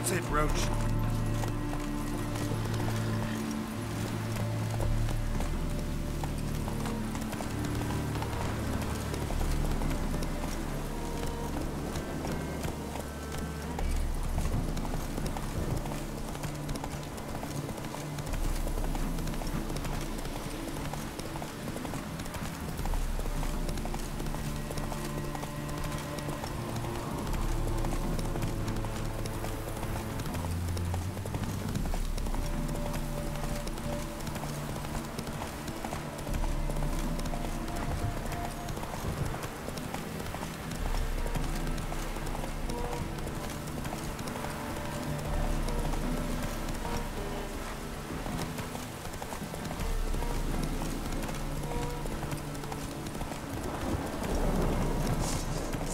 That's it, Roach.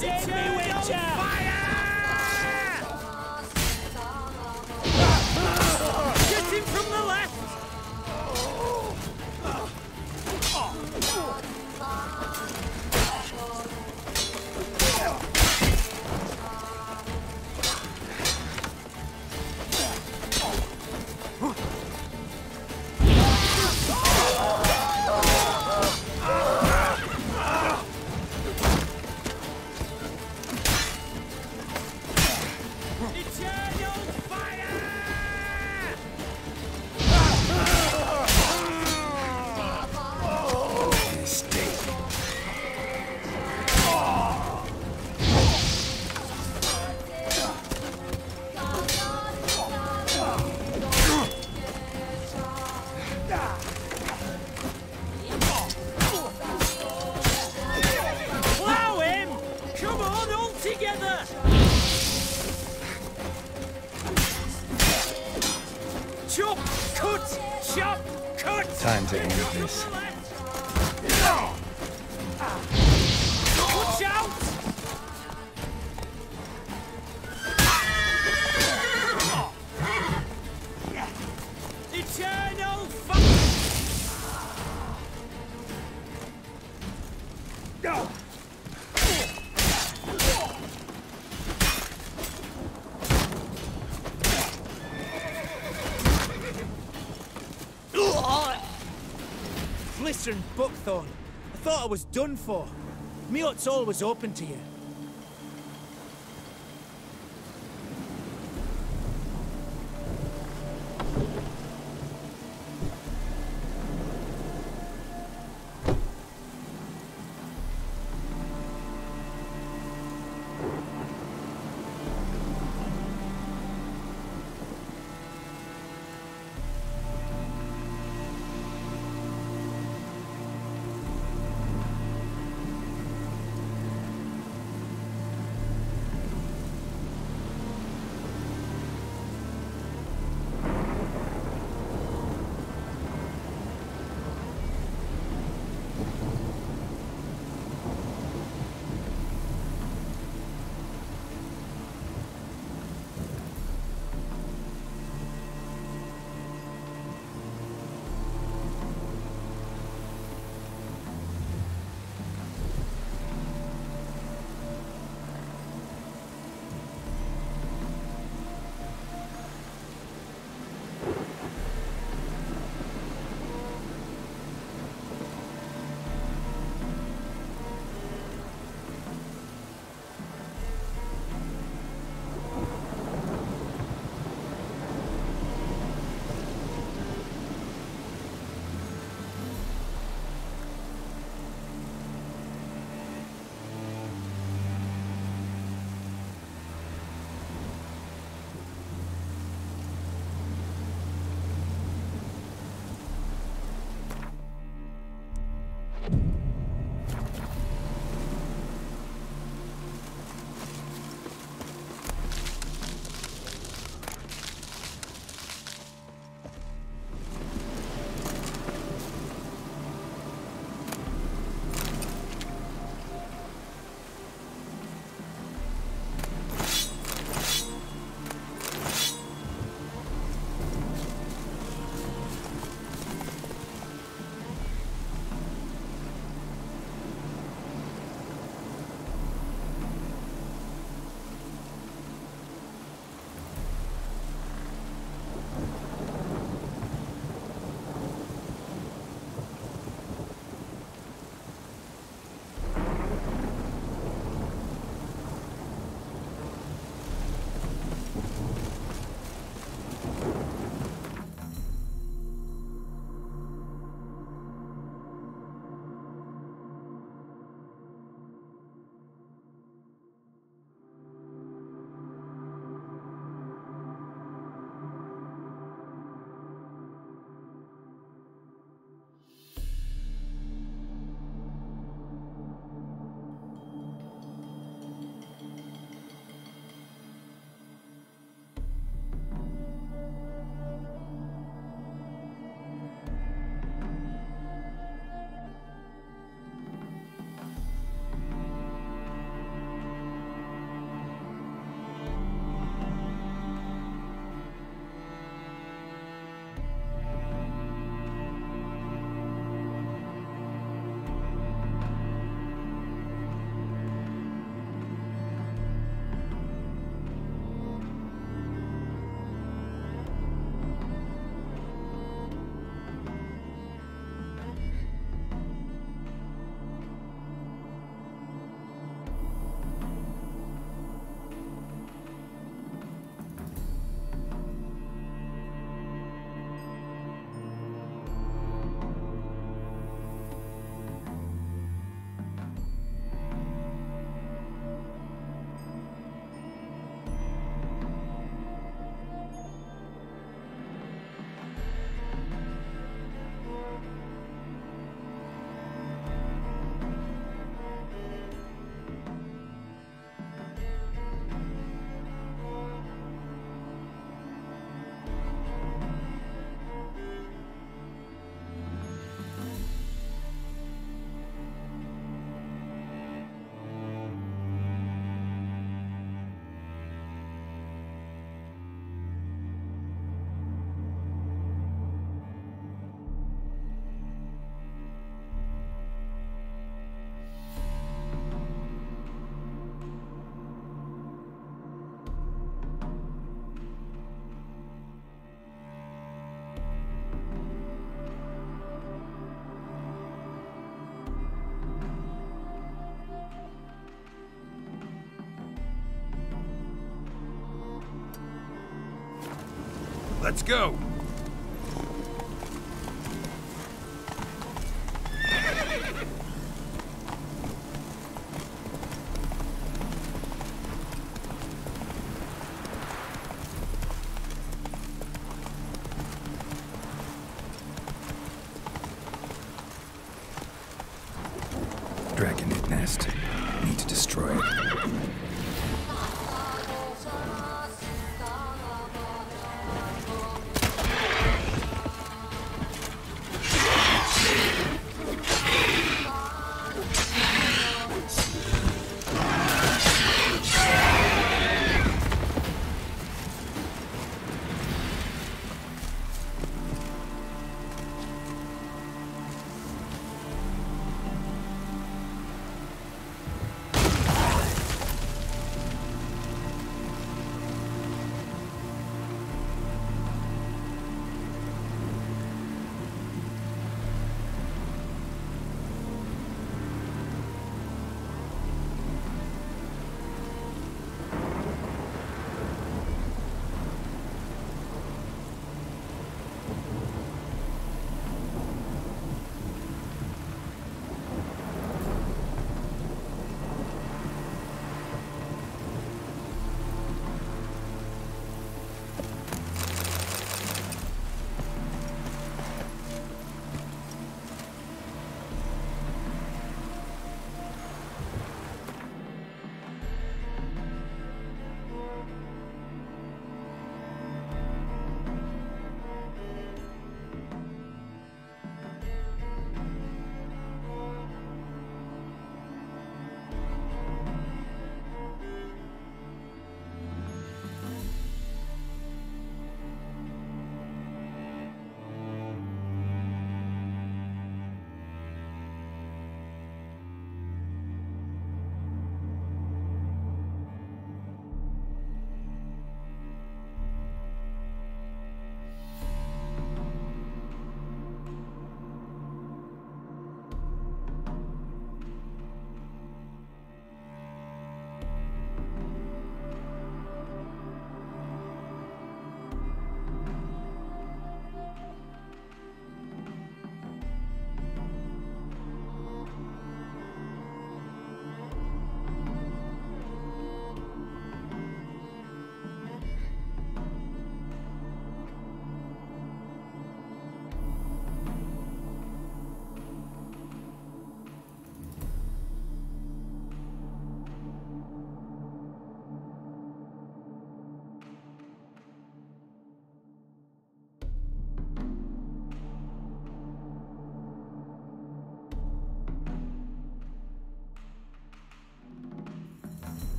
Save me, Witcher! Get him from the left! Chop! Cut! Chop! Cut! Time to end this. Watch out! Eternal fire! Blistering buckthorn. I thought I was done for. Me hut's always open to you. Let's go! Dragonid nest. Need to destroy it.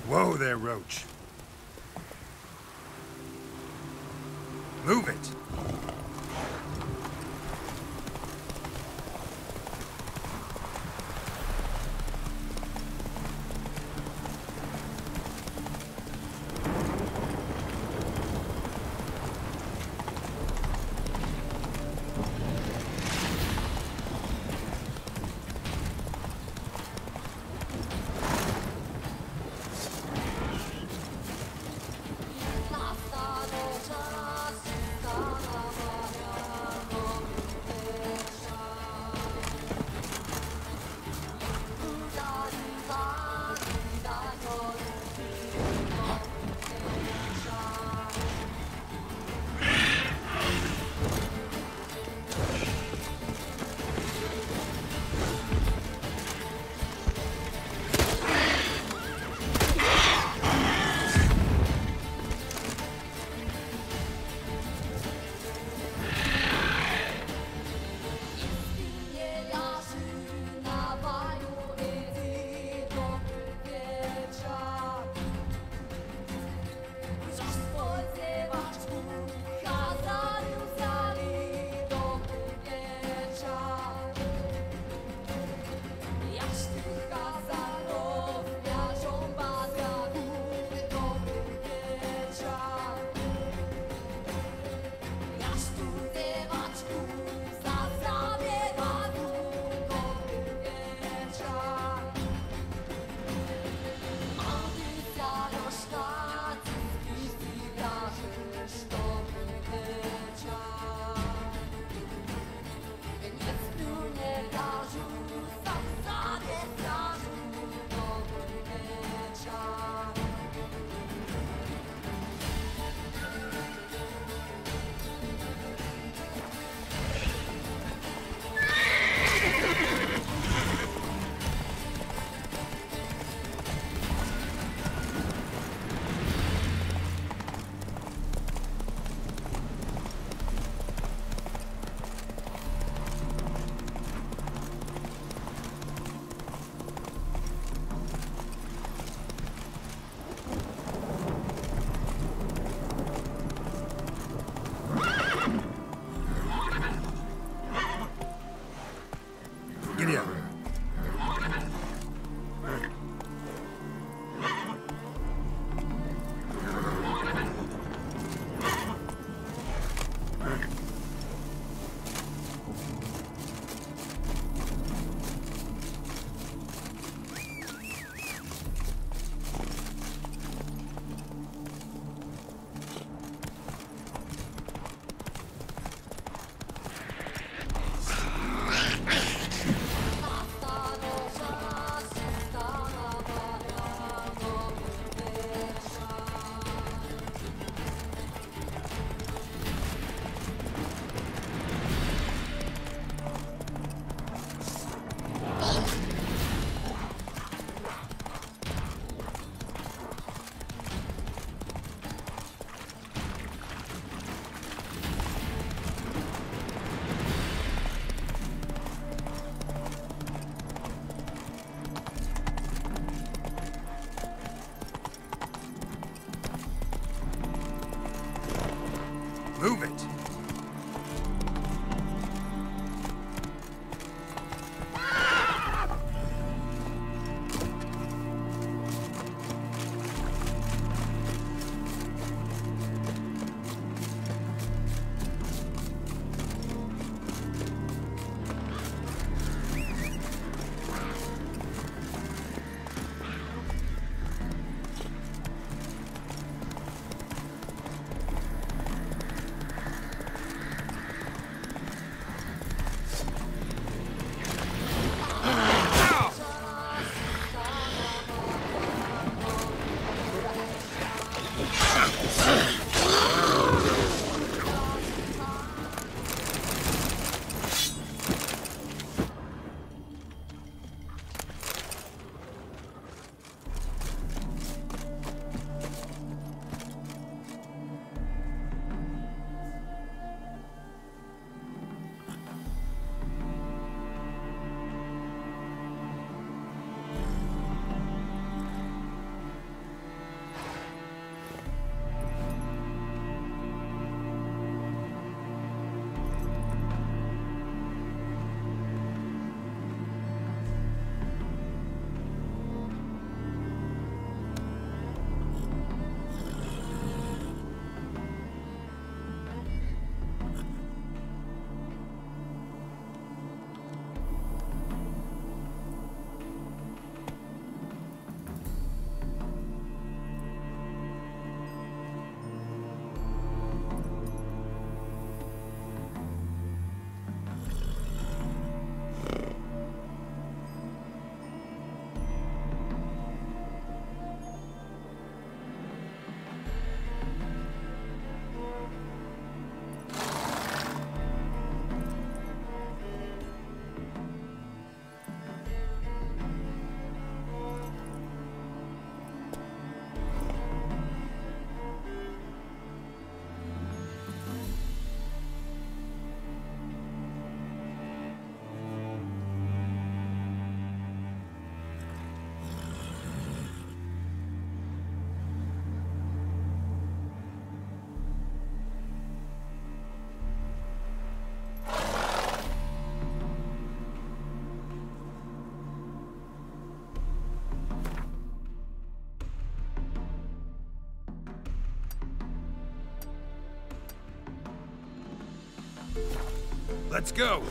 Whoa there, Roach. Move it! Move it! Let's go!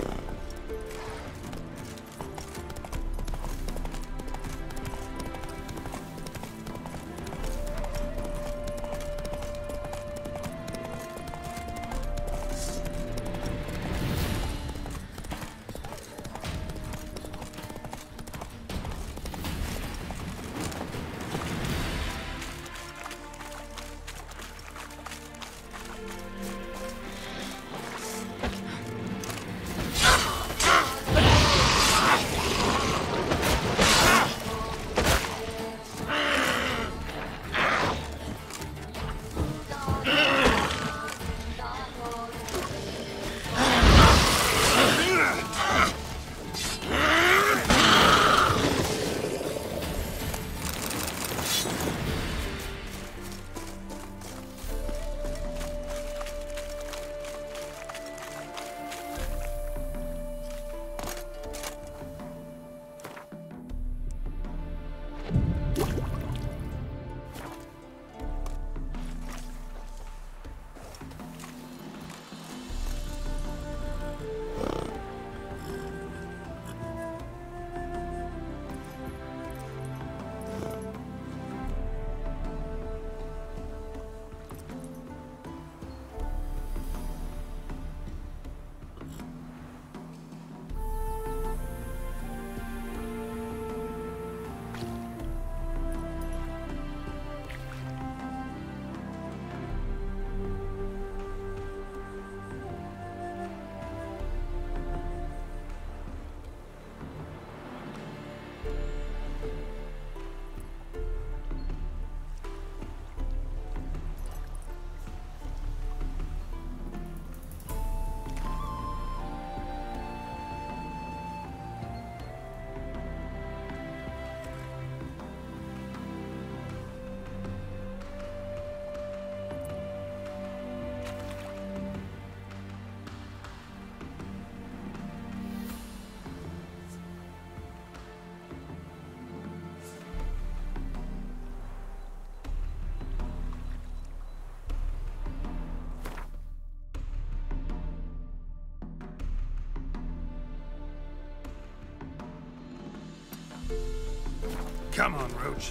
Come on, Roach.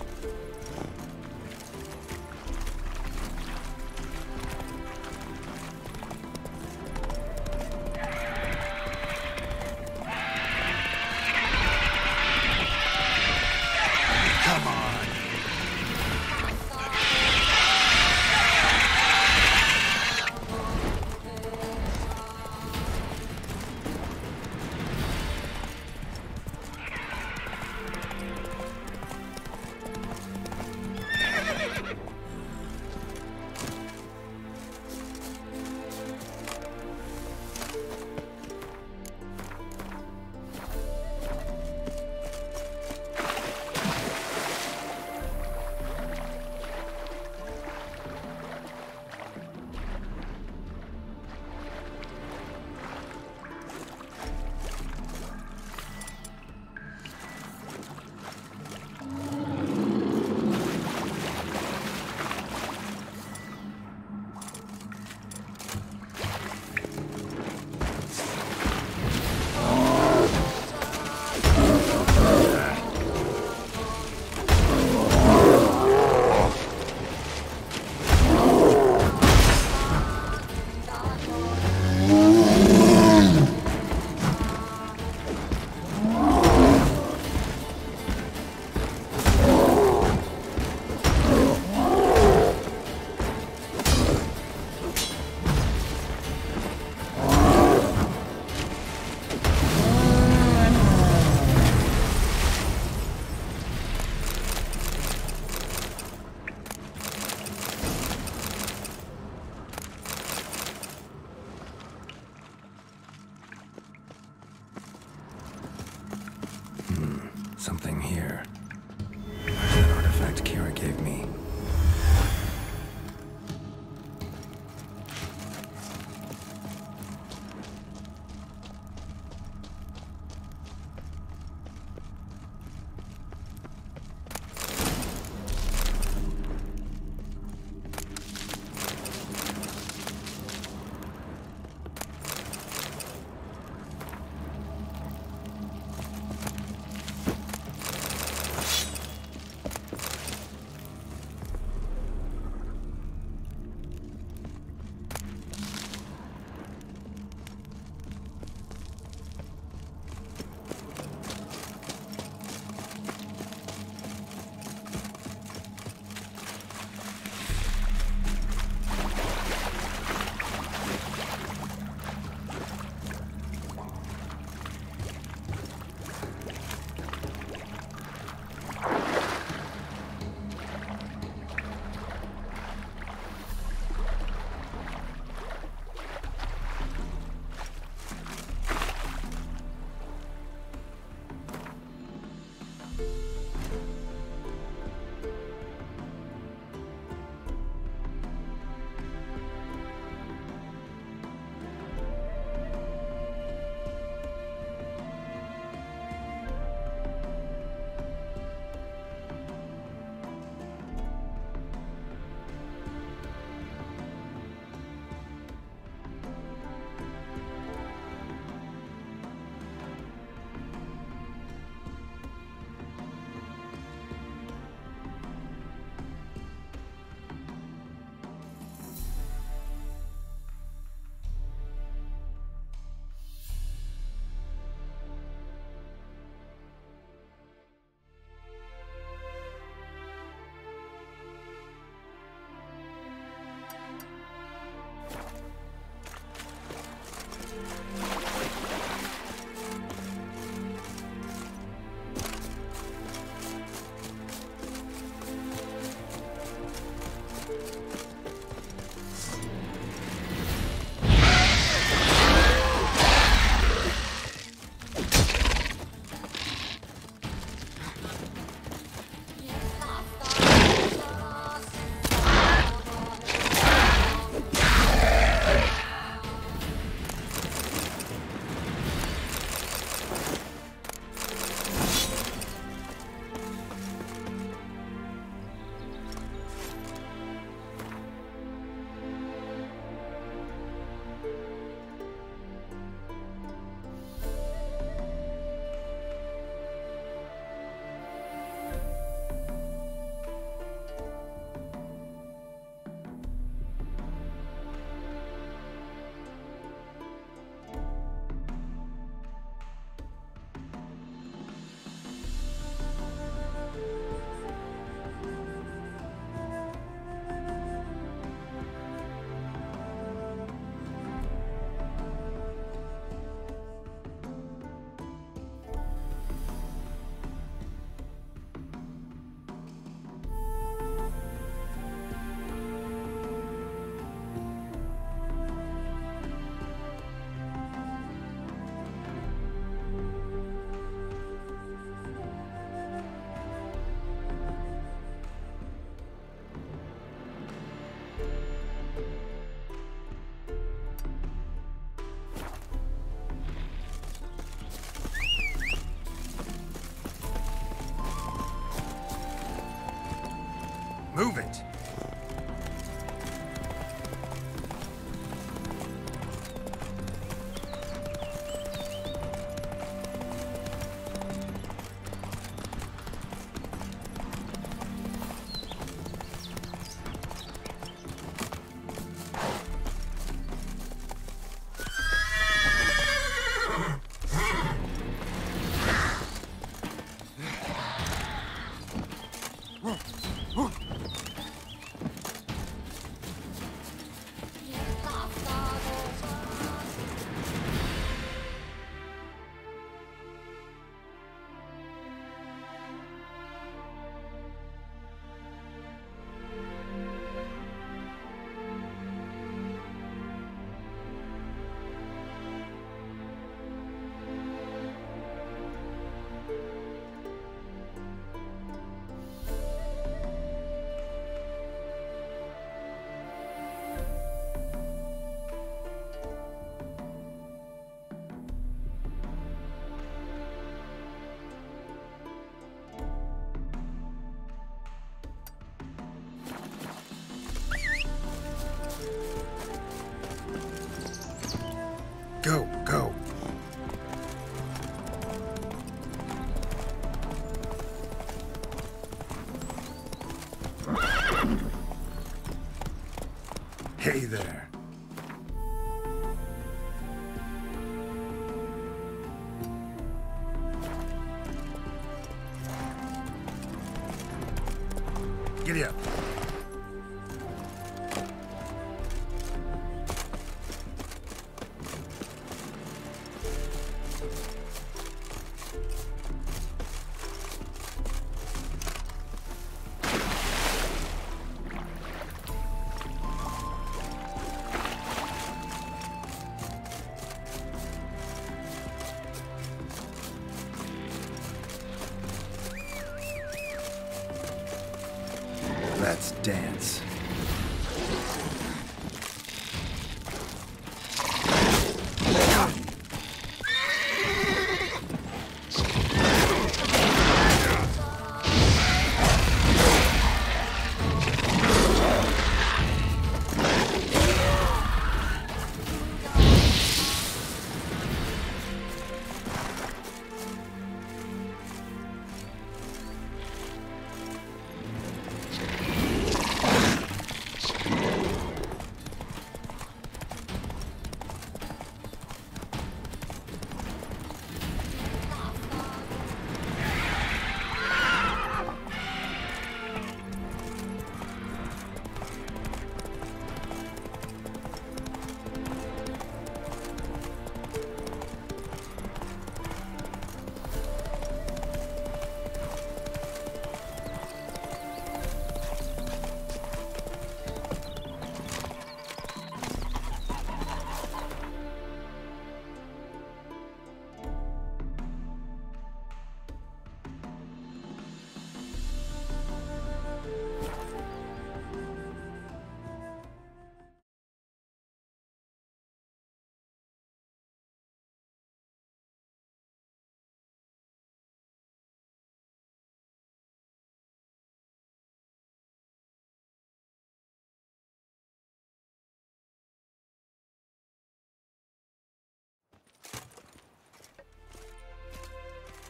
Come on. Move it. Go, go. Hey there. Giddy up. Let's dance.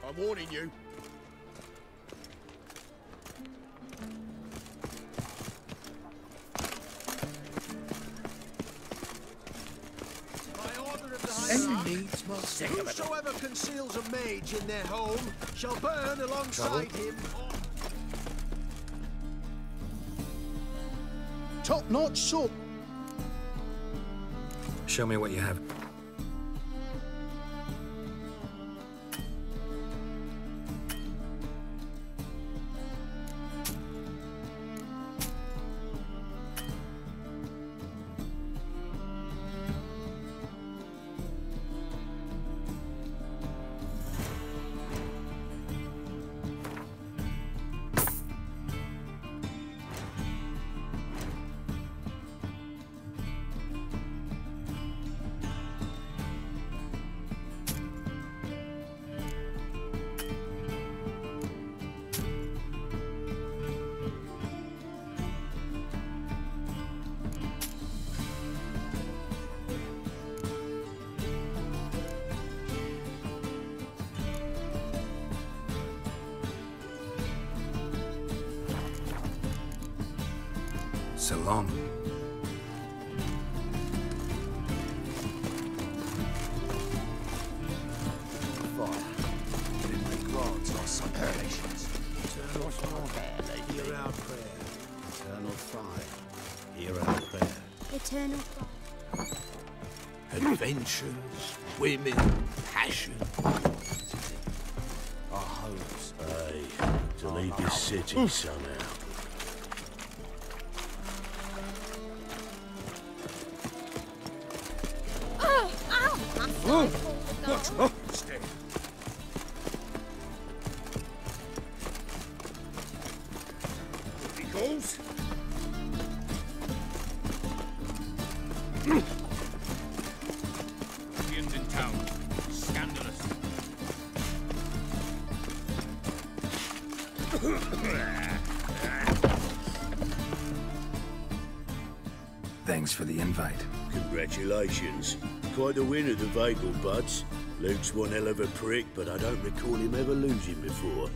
I'm warning you. By order of the High Lord, whosoever conceals a mage in their home shall burn alongside him. Top-notch sword. Show me what you have. So long. Fire. Every grants our supplications. Eternal fire, hear our prayer. Eternal fire, hear our prayer. Eternal fire. Adventures, women, passion. Our homes. Aye, to leave this city somehow. Oh, ow! My side pulled the gun. Stay. He goes. Indians in town. Scandalous. Thanks for the invite. Congratulations. Quite the winner, the Vagel buds. Luke's one hell of a prick, but I don't recall him ever losing before.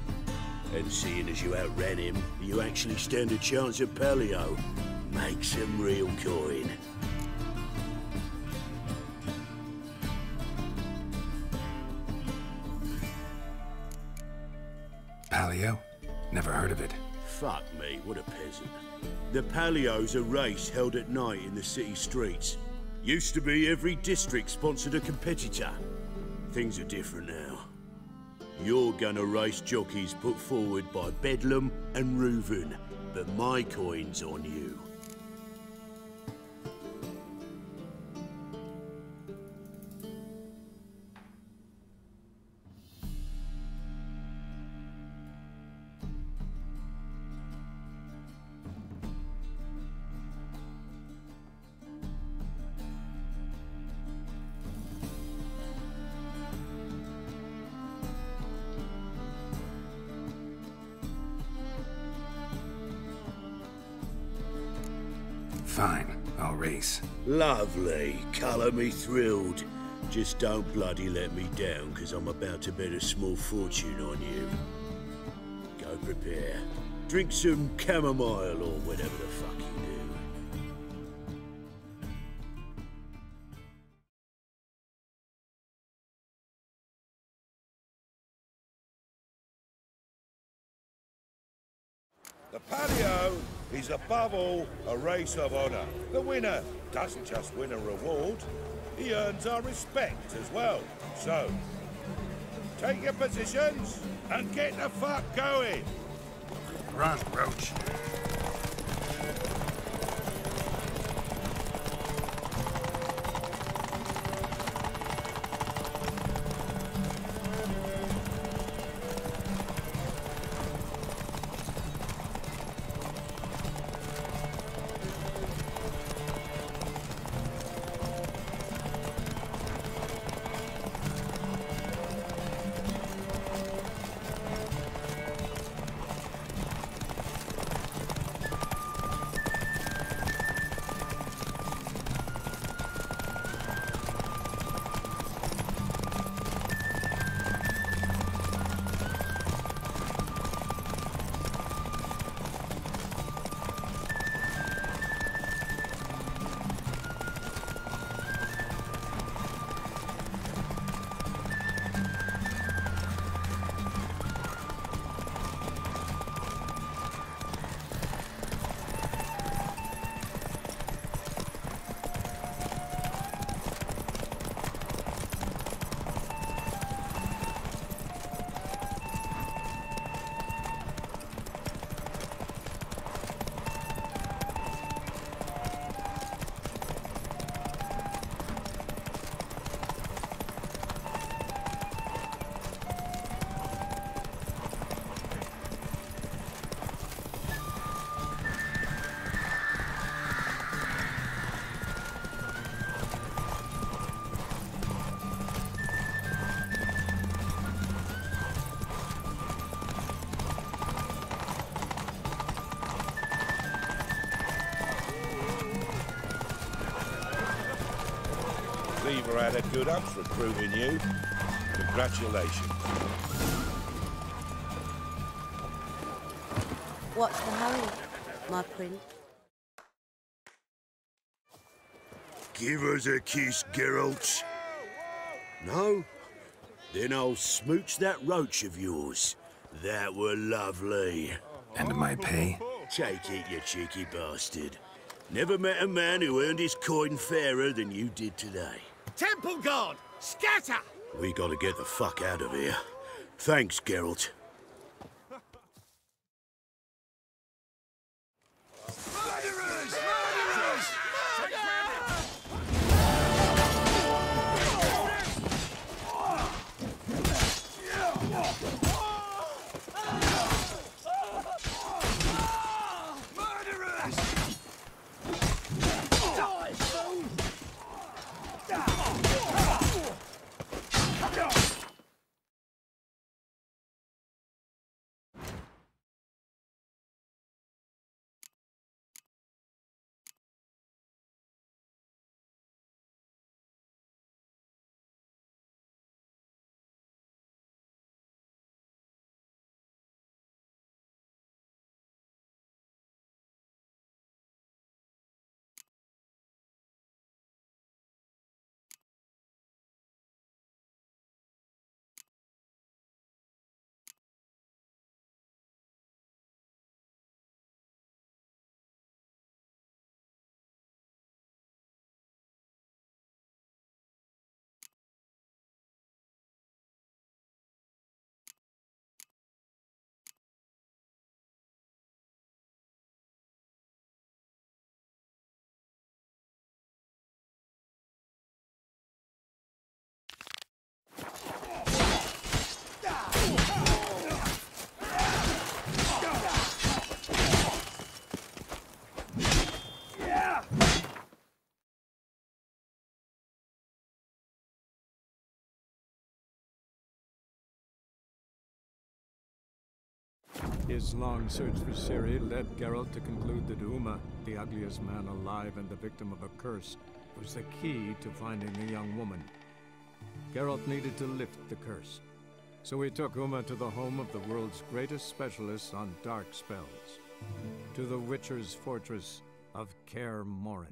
And seeing as you outran him, you actually stand a chance at Paleo. Make some real coin. Paleo? Never heard of it. Fuck me, what a peasant. The Paleo's a race held at night in the city streets. Used to be every district sponsored a competitor. Things are different now. You're gonna race jockeys put forward by Bedlam and Reuven, but my coin's on you. Fine, I'll race. Lovely. Colour me thrilled. Just don't bloody let me down, because I'm about to bet a small fortune on you. Go prepare. Drink some chamomile or whatever the fuck you do. The Paleo is above all a race of honour. The winner doesn't just win a reward, he earns our respect as well. So, take your positions and get the fuck going. Run, Roach. Lever had a good ups recruiting you. Congratulations. What's the hurry, my prince? Give us a kiss, Geralt. No? Then I'll smooch that roach of yours. That were lovely. And my pay? Take it, you cheeky bastard. Never met a man who earned his coin fairer than you did today. Temple Guard! Scatter! We gotta get the fuck out of here. Thanks, Geralt. His long search for Ciri led Geralt to conclude that Uma, the ugliest man alive and the victim of a curse, was the key to finding the young woman. Geralt needed to lift the curse, so he took Uma to the home of the world's greatest specialists on dark spells, to the Witcher's fortress of Kaer Morhen.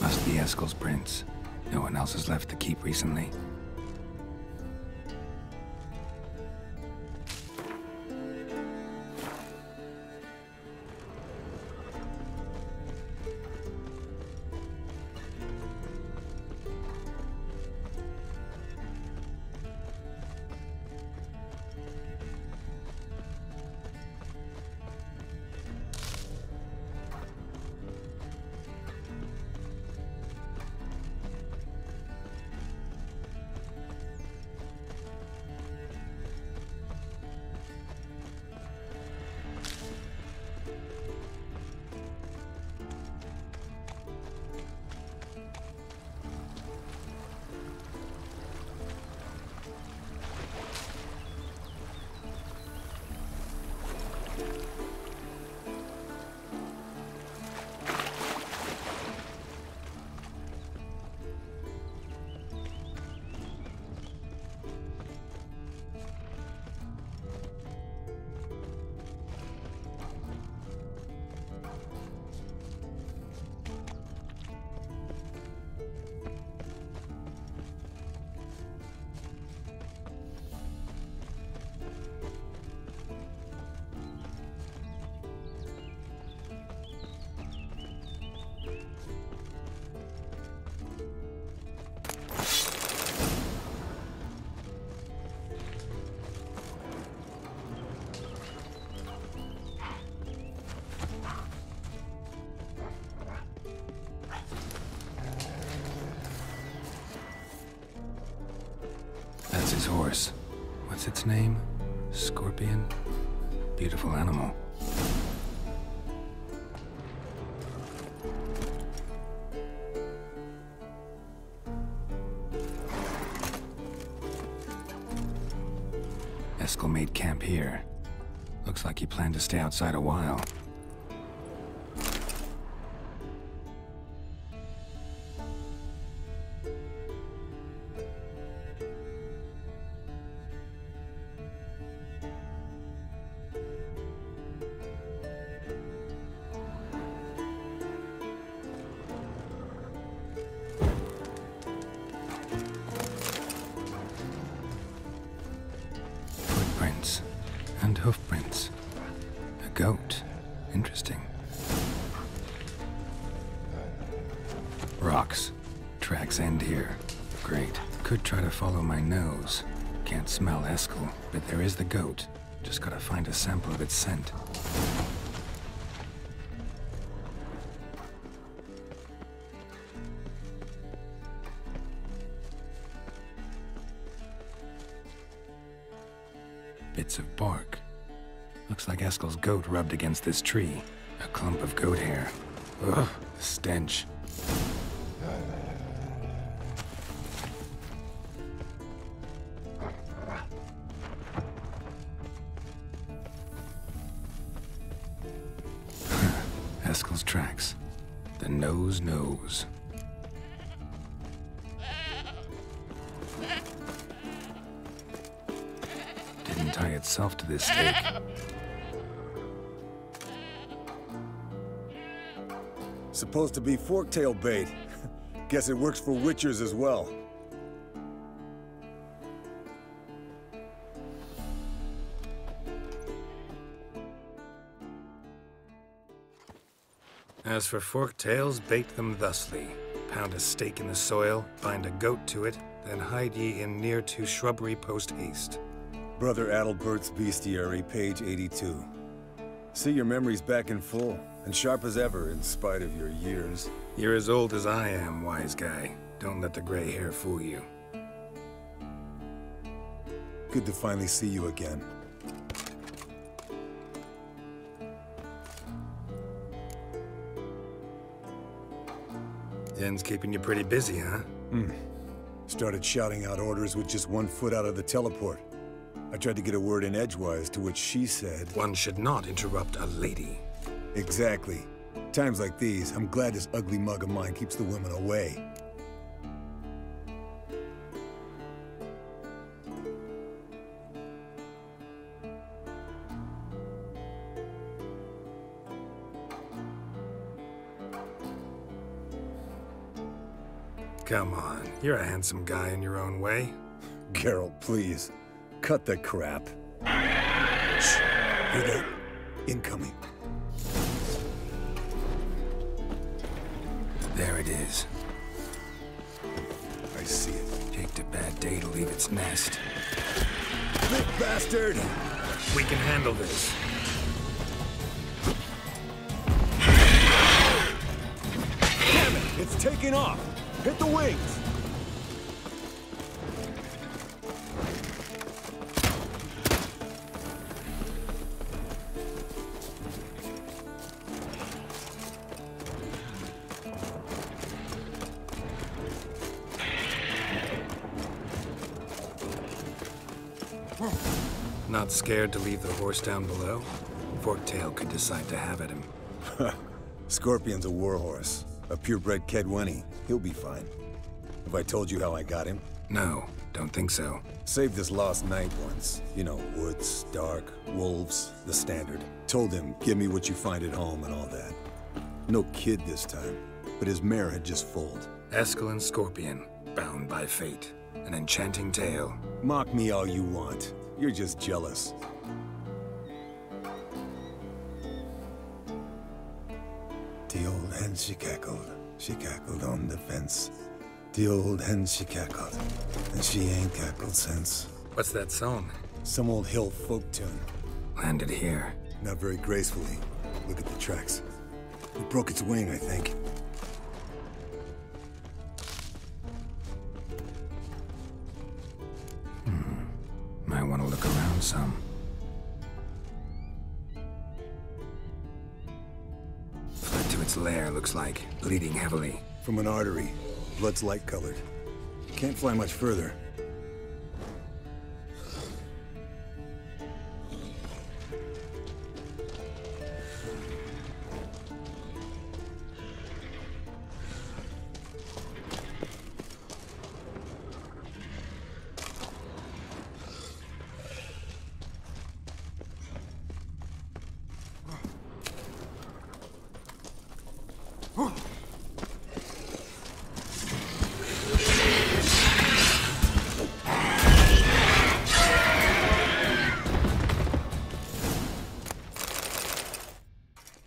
Must be Eskel's prints. No one else has left the keep recently. That's his horse. What's its name? Scorpion? Beautiful animal. Eskel made camp here. Looks like he planned to stay outside a while. Footprints and hoofprints. A goat. Interesting. Rocks. Tracks end here. Great. Could try to follow my nose. Can't smell Eskel, but there is the goat. Just gotta find a sample of its scent. Bits of bark. Looks like Eskel's goat rubbed against this tree. A clump of goat hair. Ugh, the stench. Eskel's tracks. The nose knows. Didn't tie itself to this stake. Supposed to be forktail bait. Guess it works for witchers as well. As for forktails, bait them thusly. Pound a stake in the soil, bind a goat to it, then hide ye in near to shrubbery post haste. Brother Adalbert's Bestiary, page 82. See, your memory's back in full, and sharp as ever in spite of your years. You're as old as I am, wise guy. Don't let the gray hair fool you. Good to finally see you again. Yen's keeping you pretty busy, huh? Started shouting out orders with just 1 foot out of the teleport. I tried to get a word in edgewise, to which she said... One should not interrupt a lady. Exactly. Times like these, I'm glad this ugly mug of mine keeps the women away. Come on, you're a handsome guy in your own way. Geralt, please. Cut the crap. Shh. Hear that? Incoming. There it is. I see it. Picked a bad day to leave its nest. Big bastard! We can handle this. Damn it! It's taking off! Hit the wings! Not scared to leave the horse down below? Forktail could decide to have at him. Scorpion's a warhorse. A purebred Kedwenny. He'll be fine. Have I told you how I got him? No, don't think so. Saved this lost knight once. You know, woods, dark, wolves, the standard. Told him, give me what you find at home and all that. No kid this time, but his mare had just foaled. Eskel and Scorpion, bound by fate. An enchanting tale. Mock me all you want. You're just jealous. The old hen, she cackled on the fence. The old hen, she cackled, and she ain't cackled since. What's that song? Some old hill folk tune. Landed here. Not very gracefully. Look at the tracks. It broke its wing, I think. want to look around some. Fled to its lair, looks like. Bleeding heavily. From an artery. Blood's light-colored. Can't fly much further.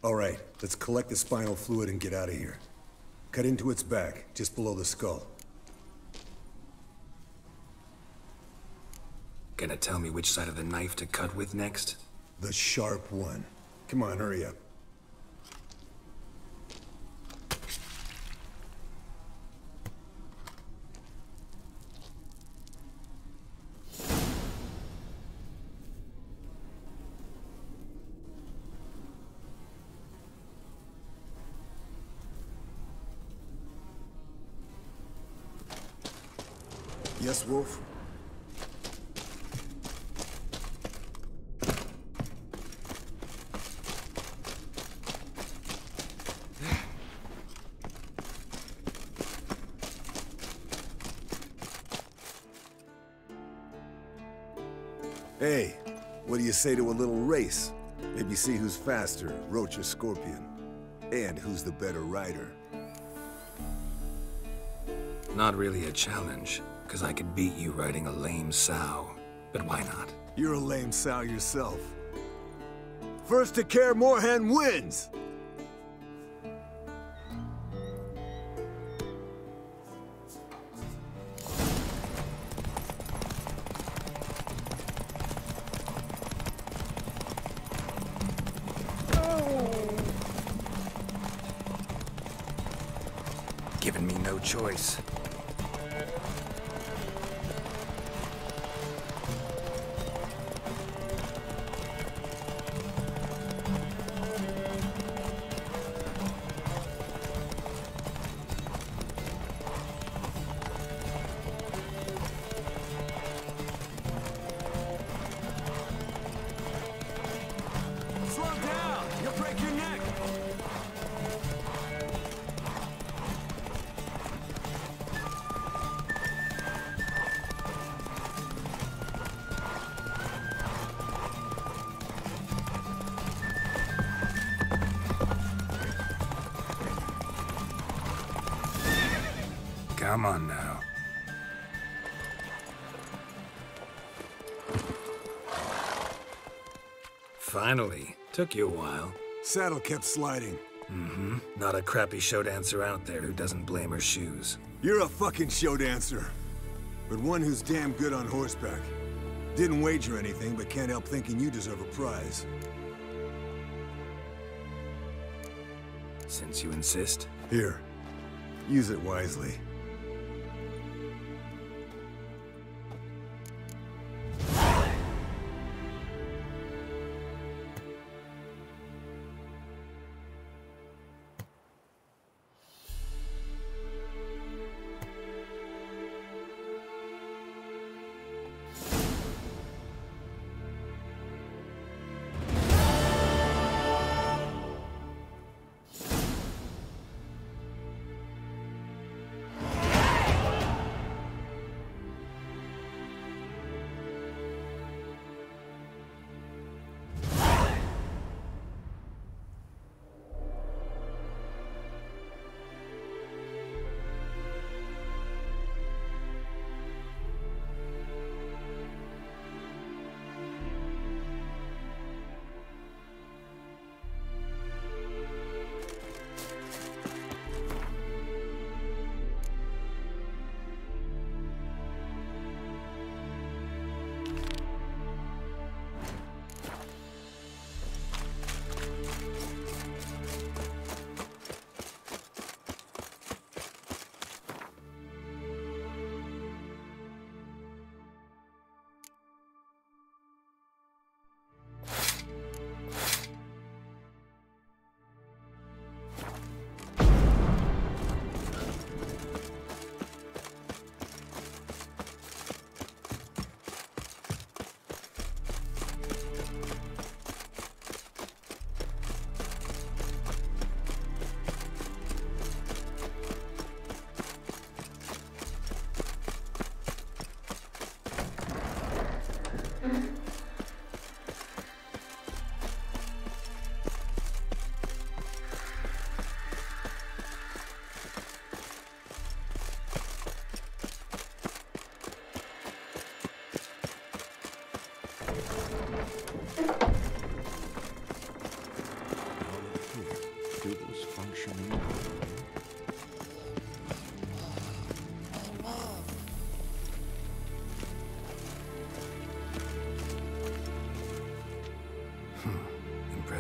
All right, let's collect the spinal fluid and get out of here. Cut into its back, just below the skull. Gonna tell me which side of the knife to cut with next? The sharp one. Come on, hurry up. Yes, Wolf? Hey, what do you say to a little race? Maybe see who's faster, Roach or Scorpion. And who's the better rider. Not really a challenge, because I could beat you riding a lame sow. But why not? You're a lame sow yourself. First to Kaer Morhen wins! Giving me no choice. Slow down! You'll break your neck! Come on now. Finally. Took you a while. Saddle kept sliding. Mm-hmm. Not a crappy show dancer out there who doesn't blame her shoes. You're a fucking show dancer. But one who's damn good on horseback. Didn't wager anything, but can't help thinking you deserve a prize. Since you insist. Here. Use it wisely.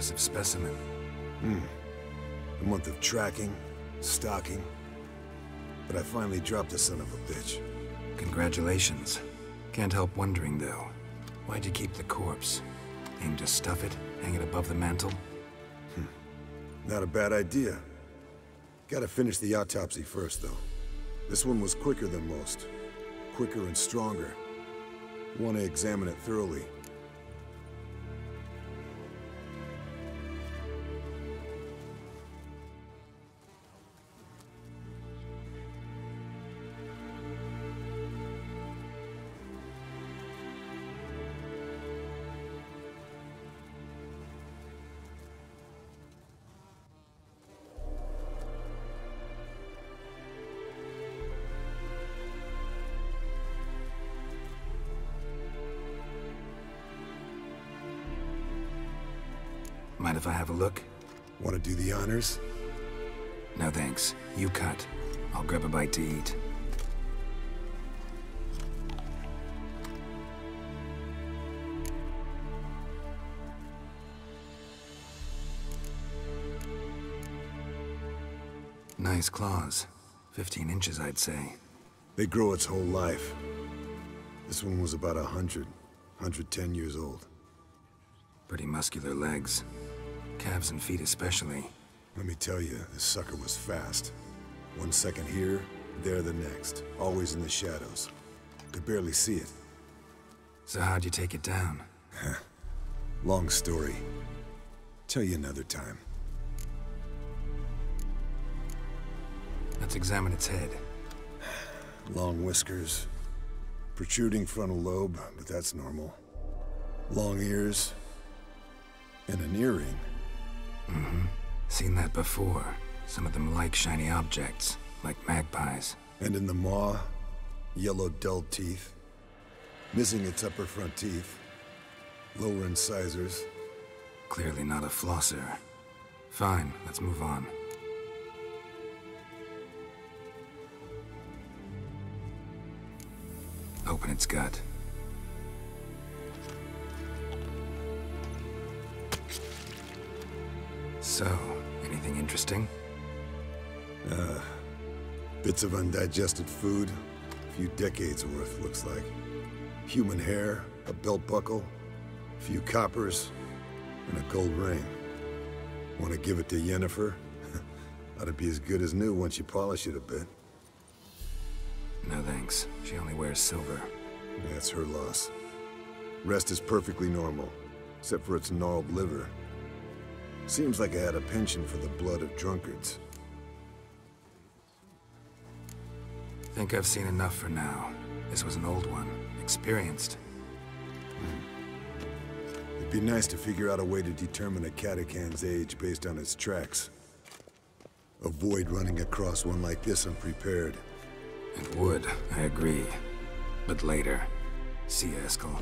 impressive specimen. A month of tracking, stalking. But I finally dropped the son of a bitch. Congratulations. Can't help wondering, though. Why'd you keep the corpse? Aim to stuff it? Hang it above the mantle? Not a bad idea. Gotta finish the autopsy first, though. This one was quicker than most. Quicker and stronger. Want to examine it thoroughly. Mind if I have a look? Want to do the honors? No thanks. You cut. I'll grab a bite to eat. Nice claws. 15 inches, I'd say. They grow its whole life. This one was about 110 years old. Pretty muscular legs. Calves and feet especially. Let me tell you, this sucker was fast. 1 second here, there the next. Always in the shadows. Could barely see it. So how'd you take it down? Long story. Tell you another time. Let's examine its head. Long whiskers. Protruding frontal lobe, but that's normal. Long ears. And an earring. Seen that before. Some of them like shiny objects, like magpies. And in the maw, yellow dull teeth. Missing its upper front teeth. Lower incisors. Clearly not a flosser. Fine, let's move on. Open its gut. So, anything interesting? Bits of undigested food. A few decades worth, looks like. Human hair, a belt buckle, a few coppers, and a gold ring. Want to give it to Yennefer? Ought to be as good as new once you polish it a bit. No thanks. She only wears silver. That's her loss. Rest is perfectly normal, except for its gnarled liver. Seems like I had a penchant for the blood of drunkards. Think I've seen enough for now. This was an old one. Experienced. It'd be nice to figure out a way to determine a Catacan's age based on its tracks. Avoid running across one like this unprepared. It would, I agree. But later. See you, Eskel.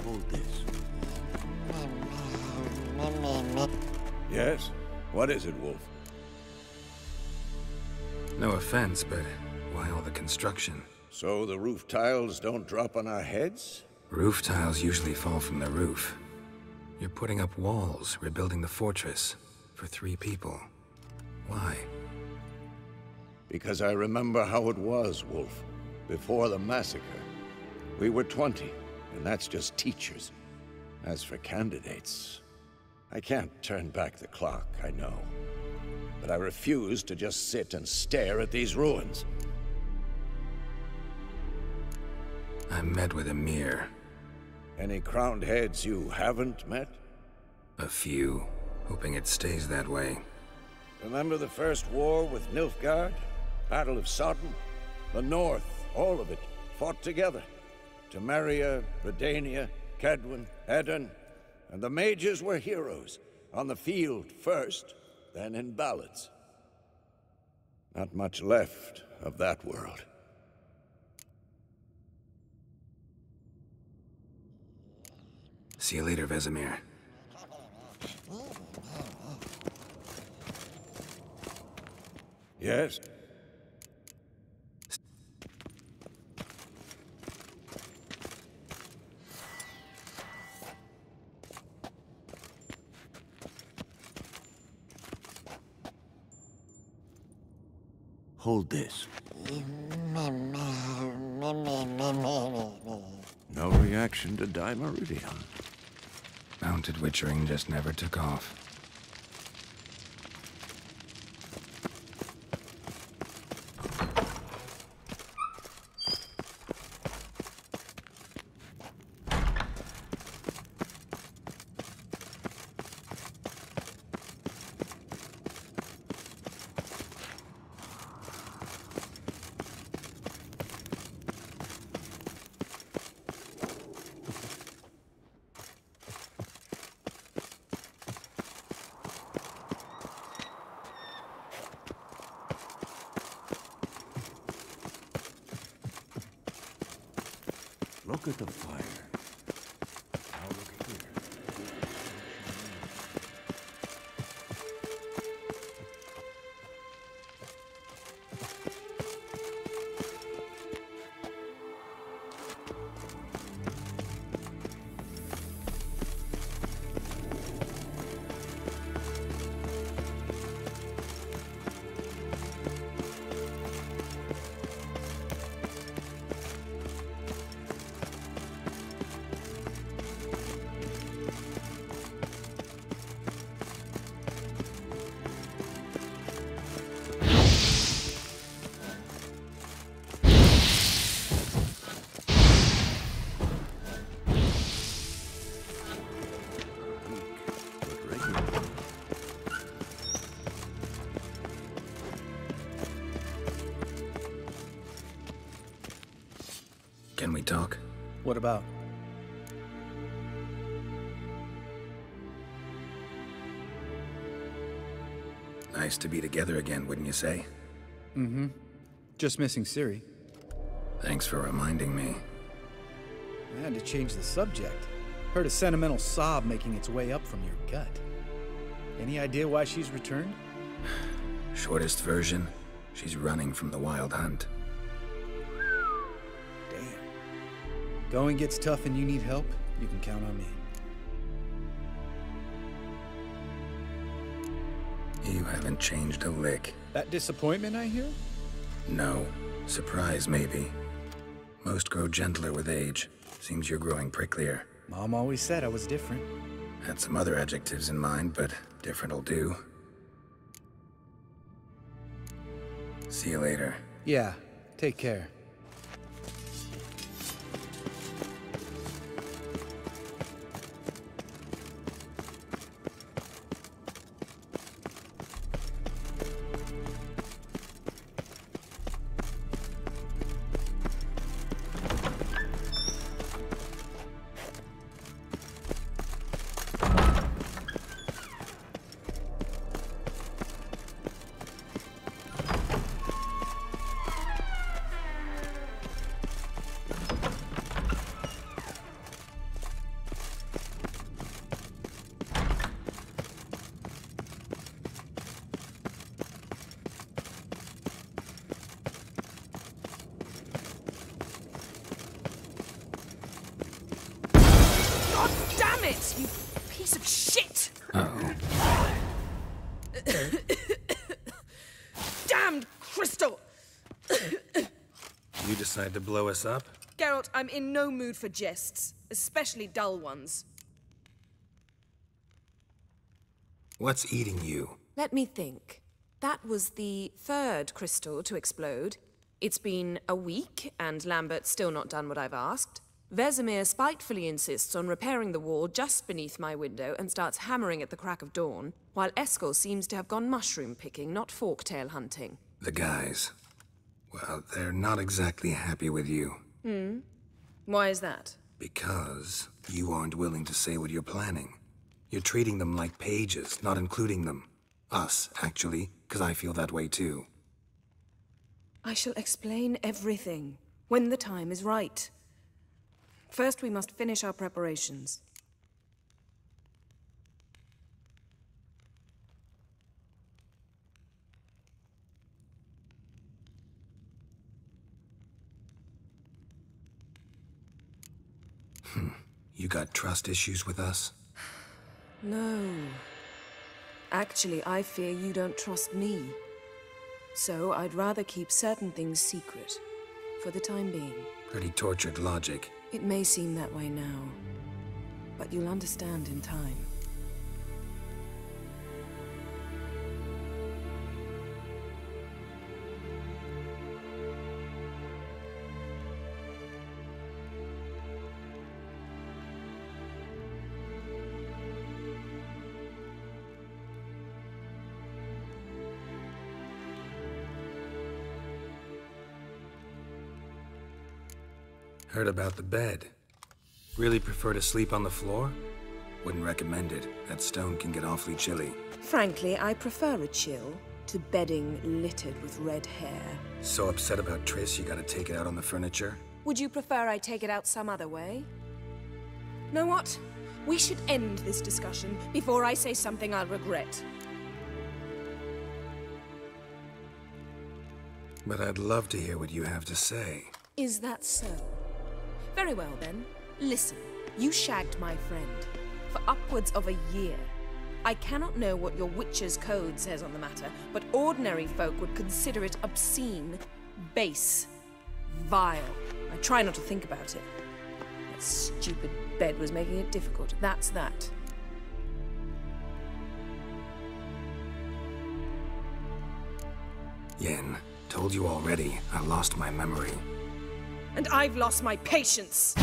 Hold this. Yes? What is it, Wolf? No offense, but why all the construction? So the roof tiles don't drop on our heads? Roof tiles usually fall from the roof. You're putting up walls, rebuilding the fortress. For 3 people. Why? Because I remember how it was, Wolf. Before the massacre. We were 20, and that's just teachers. As for candidates, I can't turn back the clock, I know. But I refuse to just sit and stare at these ruins. I met with Emir. Any crowned heads you haven't met? A few. Hoping it stays that way. Remember the first war with Nilfgaard? Battle of Sodden? The North, all of it, fought together. Temeria, Redania, Kedwen, Edirn, and the mages were heroes. On the field first, then in ballads. Not much left of that world. See you later, Vesemir. Yes? Hold this. No reaction to dimeridium. Mounted witchering just never took off. Look at the fire. Now look here. Can we talk? What about? Nice to be together again, wouldn't you say? Mm-hmm. Just missing Ciri. Thanks for reminding me. I had to change the subject. Heard a sentimental sob making its way up from your gut. Any idea why she's returned? Shortest version, she's running from the wild hunt. Damn. Going gets tough and you need help, you can count on me. You haven't changed a lick. That disappointment I hear? No. Surprise, maybe. Most grow gentler with age. Seems you're growing pricklier. Mom always said I was different. Had some other adjectives in mind, but different'll do. See you later. Yeah, take care. Damn it, you piece of shit! Uh-oh. Damned crystal! You decide to blow us up? Geralt, I'm in no mood for jests, especially dull ones. What's eating you? Let me think. That was the third crystal to explode. It's been a week, and Lambert's still not done what I've asked. Vesemir spitefully insists on repairing the wall just beneath my window and starts hammering at the crack of dawn, while Eskel seems to have gone mushroom picking, not forktail hunting. The guys. Well, they're not exactly happy with you. Why is that? Because you aren't willing to say what you're planning. You're treating them like pages, not including them. Us, actually, because I feel that way too. I shall explain everything, when the time is right. First, we must finish our preparations. You got trust issues with us? No. Actually, I fear you don't trust me. So I'd rather keep certain things secret, for the time being. Pretty tortured logic. It may seem that way now, but you'll understand in time. Heard about the bed. Really prefer to sleep on the floor? Wouldn't recommend it. That stone can get awfully chilly. Frankly, I prefer a chill to bedding littered with red hair. So upset about Triss, you gotta take it out on the furniture? Would you prefer I take it out some other way? Know what? We should end this discussion before I say something I'll regret. But I'd love to hear what you have to say. Is that so? Very well then. Listen, you shagged my friend for upwards of a year. I cannot know what your Witcher's code says on the matter, but ordinary folk would consider it obscene, base, vile. I try not to think about it. That stupid bed was making it difficult. That's that. Yen, told you already, I lost my memory. And I've lost my patience!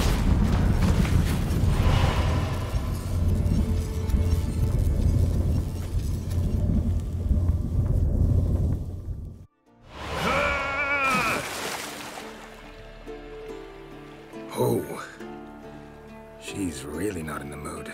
Oh. She's really not in the mood.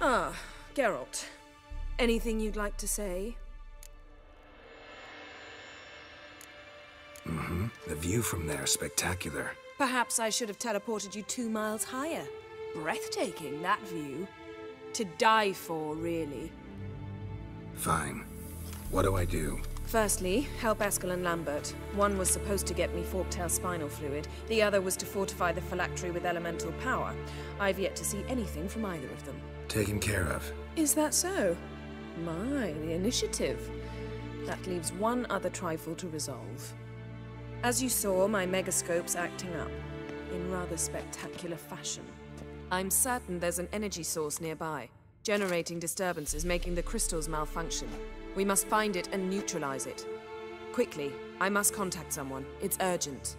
Ah, Geralt. Anything you'd like to say? The view from there is spectacular. Perhaps I should have teleported you 2 miles higher. Breathtaking, that view. To die for, really. Fine. What do I do? Firstly, help Eskel and Lambert. One was supposed to get me forktail spinal fluid. The other was to fortify the phylactery with elemental power. I've yet to see anything from either of them. Taken care of. Is that so? My, the initiative. That leaves one other trifle to resolve. As you saw, my megascope's acting up, in rather spectacular fashion. I'm certain there's an energy source nearby, generating disturbances, making the crystals malfunction. We must find it and neutralize it. Quickly, I must contact someone. It's urgent.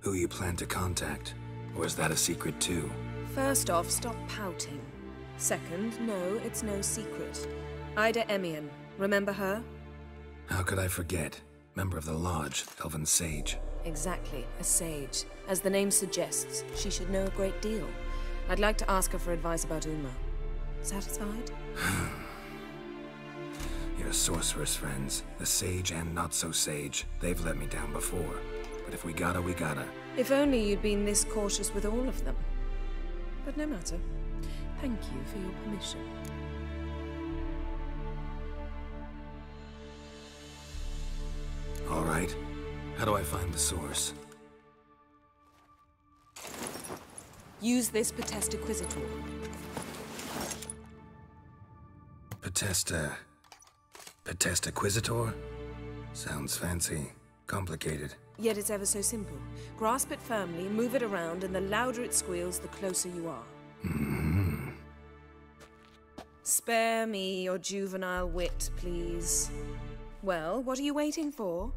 Who you plan to contact? Or is that a secret too? First off, stop pouting. Second, no, it's no secret. Ida Emian. Remember her? How could I forget? Member of the Lodge, Elven Sage. Exactly, a sage. As the name suggests, she should know a great deal. I'd like to ask her for advice about Uma. Satisfied? Your sorceress friends, the sage and not-so-sage, they've let me down before. But if we gotta, we gotta. If only you'd been this cautious with all of them. But no matter. Thank you for your permission. All right. How do I find the source? Use this Pt27. Pt27? Sounds fancy. Complicated. Yet it's ever so simple. Grasp it firmly, move it around, and the louder it squeals, the closer you are. Spare me your juvenile wit, please. Well, what are you waiting for?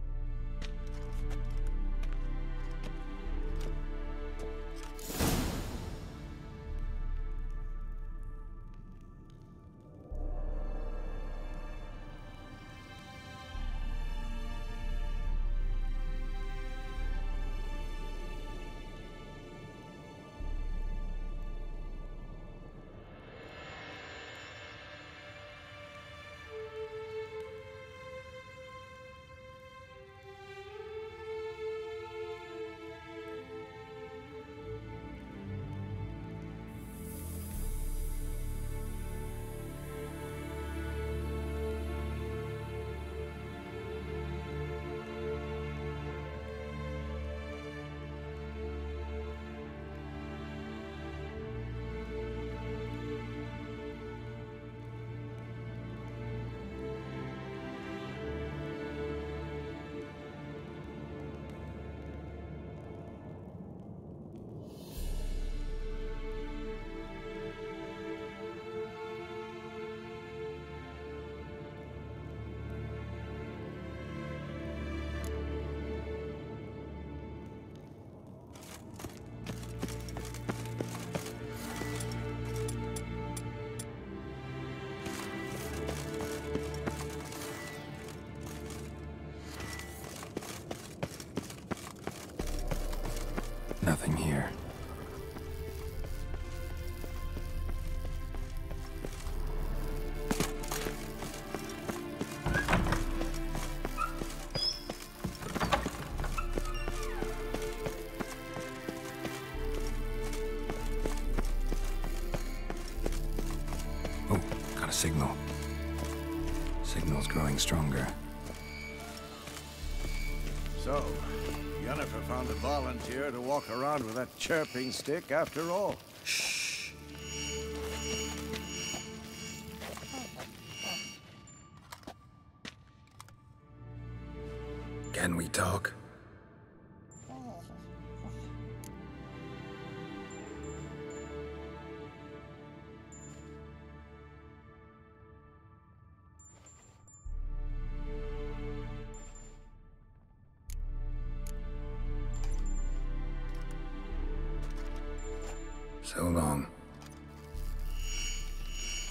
Nothing here. Oh, got a signal. Signal's growing stronger. So, Yennefer found a volunteer to walk around with that chirping stick after all. Shh. Can we talk? So long.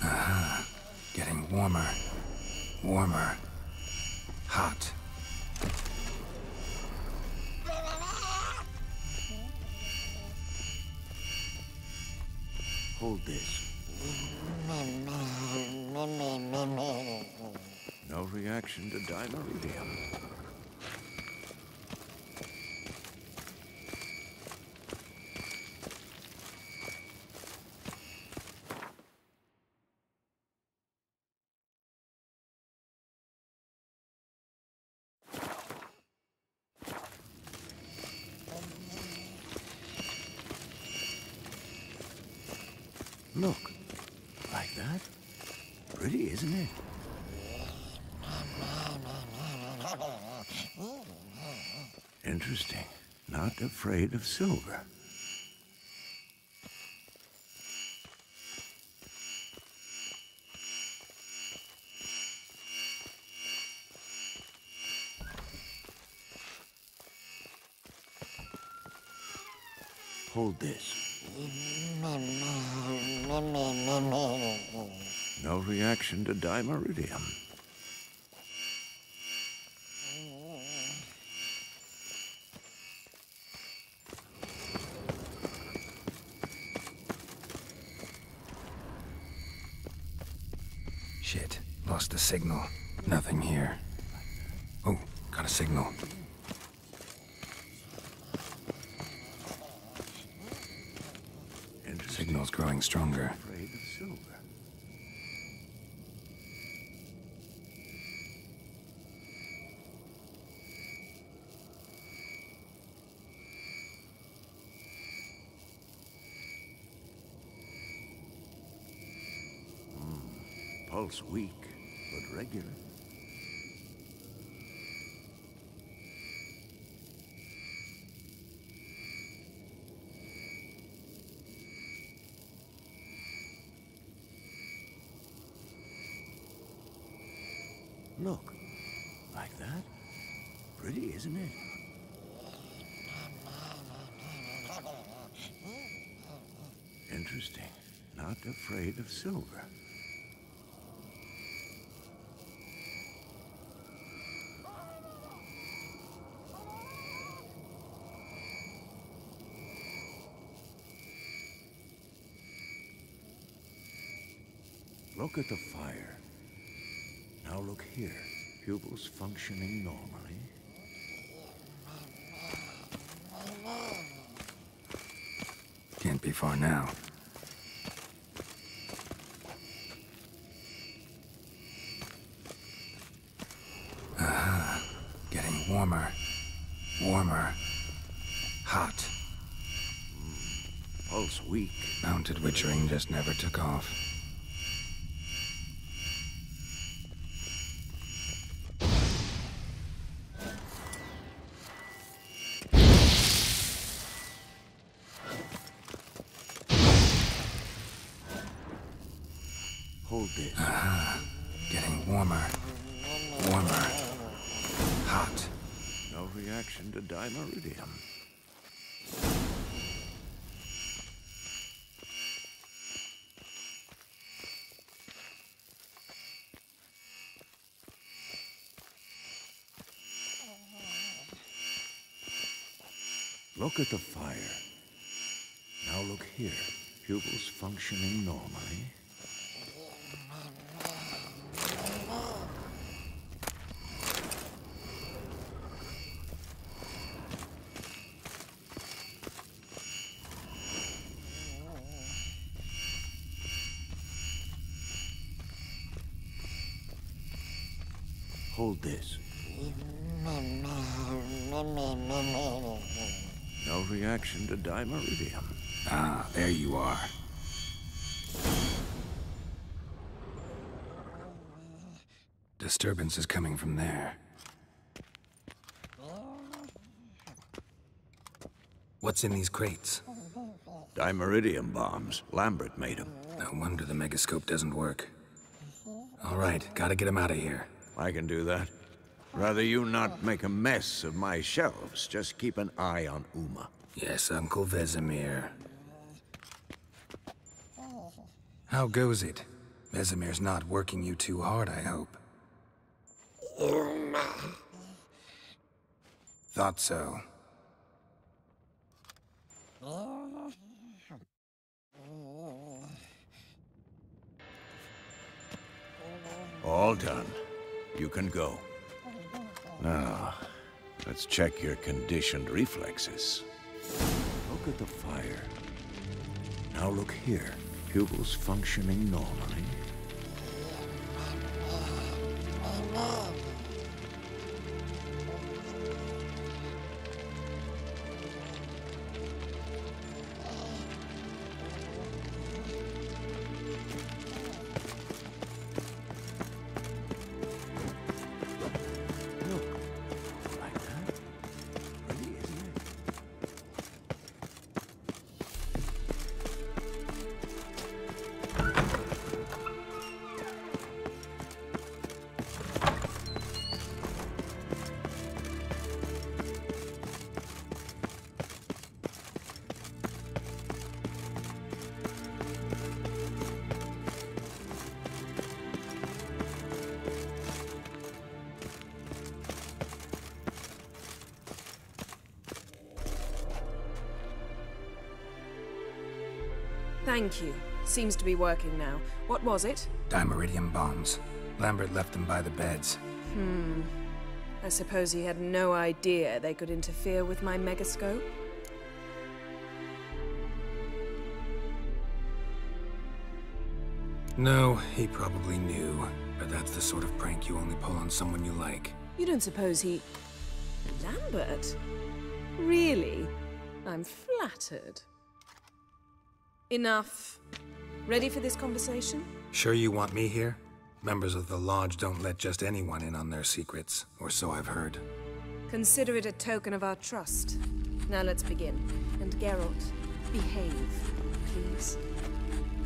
Aha. Getting warmer. Warmer. Hot. Hold this. No reaction to dimeridium. Look, like that? Pretty, isn't it? Interesting. Not afraid of silver. Hold this. No reaction to dimeridium. Shit, lost the signal. Nothing here. Oh, got a signal. Signal's growing stronger. Afraid of silver. Pulse weak, but regular. Look, like that? Pretty, isn't it? Interesting. Not afraid of silver. Look at the fire. Now look here. Pupils functioning normally. Can't be far now. Aha. Getting warmer. Warmer. Hot. Pulse weak. Mounted witchering just never took off. Hold this. Aha. Getting warmer. Warmer. Hot. No reaction to dimeridium. Look at the fire. Now look here. Pupils functioning normally. Hold this. No reaction to dimeridium. Ah, there you are. Disturbance is coming from there. What's in these crates? Dimeridium bombs. Lambert made them. No wonder the megascope doesn't work. All right, gotta get him out of here. I can do that. Rather you not make a mess of my shelves. Just keep an eye on Uma. Yes, Uncle Vesemir. How goes it? Vesemir's not working you too hard, I hope. Thought so. All done. You can go. Now, let's check your conditioned reflexes. Look at the fire. Now look here. Pupils functioning normally. Thank you. Seems to be working now. What was it? Dimeridium bombs. Lambert left them by the beds. I suppose he had no idea they could interfere with my megascope? No, he probably knew. But that's the sort of prank you only pull on someone you like. You don't suppose he... Lambert? Really? I'm flattered. Enough. Ready for this conversation? Sure you want me here? Members of the Lodge don't let just anyone in on their secrets, or so I've heard. Consider it a token of our trust. Now let's begin. And Geralt, behave, please.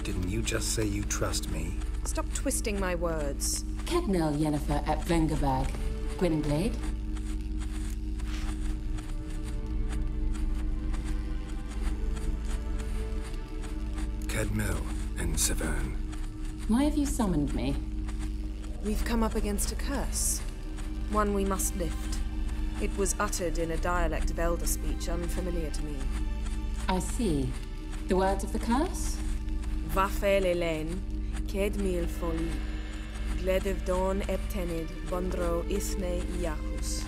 Didn't you just say you trust me? Stop twisting my words. Kednel Yennefer at Vengerberg. Gwynblade. Kedmil and Severn. Why have you summoned me? We've come up against a curse. One we must lift. It was uttered in a dialect of Elder speech unfamiliar to me. I see. The words of the curse? Vafel Elen, Kedmil Foli, Gledev Don Eptenid, Bondro Isne Iacus.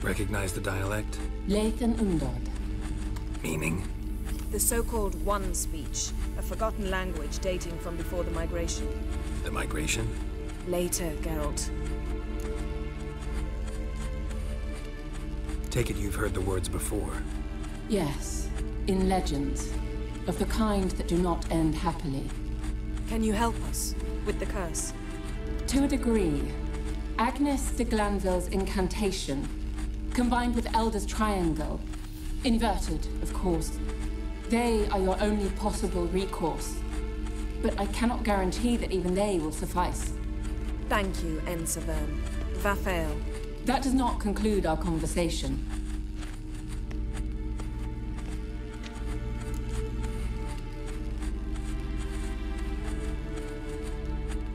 Recognize the dialect? Lathan Undod. Meaning? The so-called One speech, a forgotten language dating from before the migration. The migration? Later, Geralt. Take it you've heard the words before. Yes, in legends. Of the kind that do not end happily. Can you help us with the curse? To a degree. Agnes de Glanville's incantation, combined with Elder's triangle, inverted, of course. They are your only possible recourse. But I cannot guarantee that even they will suffice. Thank you, Severn. Vafel. That does not conclude our conversation.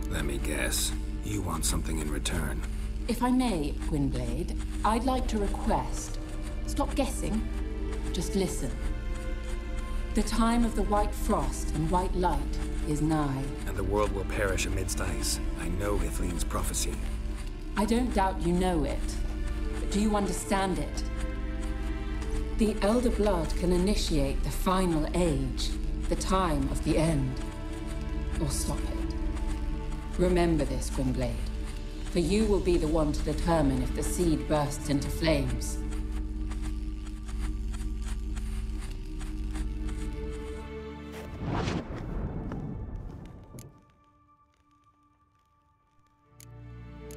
Let me guess. You want something in return. If I may, Gwynblade, I'd like to request. Stop guessing. Just listen. The time of the white frost and white light is nigh. And the world will perish amidst ice. I know Hithleen's prophecy. I don't doubt you know it. But do you understand it? The Elder Blood can initiate the final age, the time of the end. Or stop it. Remember this, Gwynblade. For you will be the one to determine if the seed bursts into flames.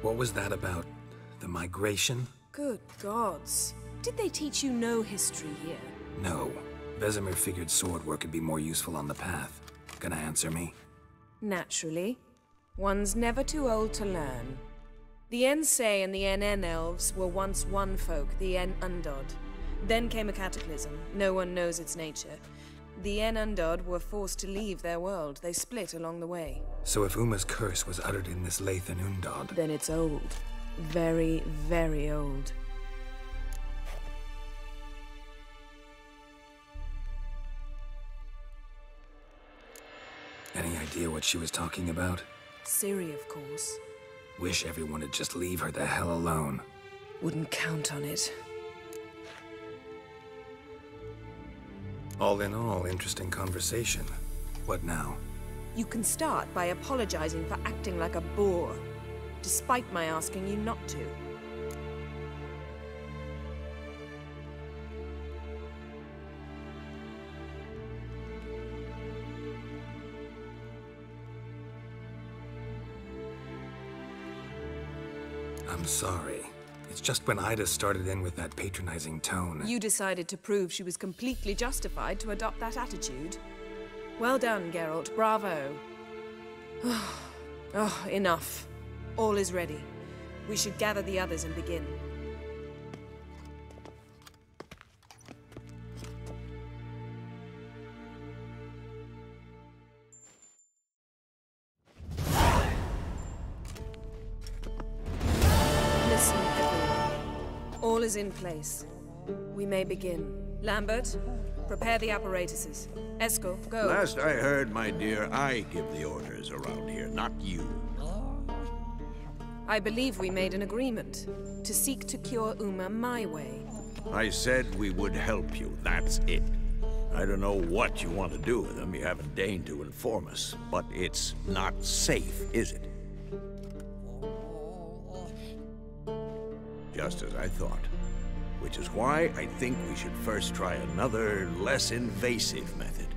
What was that about? The migration? Good gods. Did they teach you no history here? No. Vesemir figured sword work could be more useful on the path. Gonna answer me? Naturally. One's never too old to learn. The Ensei and the NN elves were once one folk, the En Undod. Then came a cataclysm. No one knows its nature. The En Undod were forced to leave their world. They split along the way. So if Uma's curse was uttered in this Lathan Undod... Then it's old. Very, very old. Any idea what she was talking about? Ciri, of course. Wish everyone would just leave her the hell alone. Wouldn't count on it. All in all, interesting conversation. What now? You can start by apologizing for acting like a boor, despite my asking you not to. I'm sorry. It's just when Ida started in with that patronizing tone. You decided to prove she was completely justified to adopt that attitude. Well done, Geralt. Bravo. Oh, enough. All is ready. We should gather the others and begin. Listen, everyone. All is in place. We may begin. Lambert, prepare the apparatuses. Eskel, go. Last I heard, my dear, I give the orders around here, not you. I believe we made an agreement to seek to cure Uma my way. I said we would help you, that's it. I don't know what you want to do with them, you haven't deigned to inform us, but it's not safe, is it? Just as I thought. Which is why I think we should first try another, less invasive method.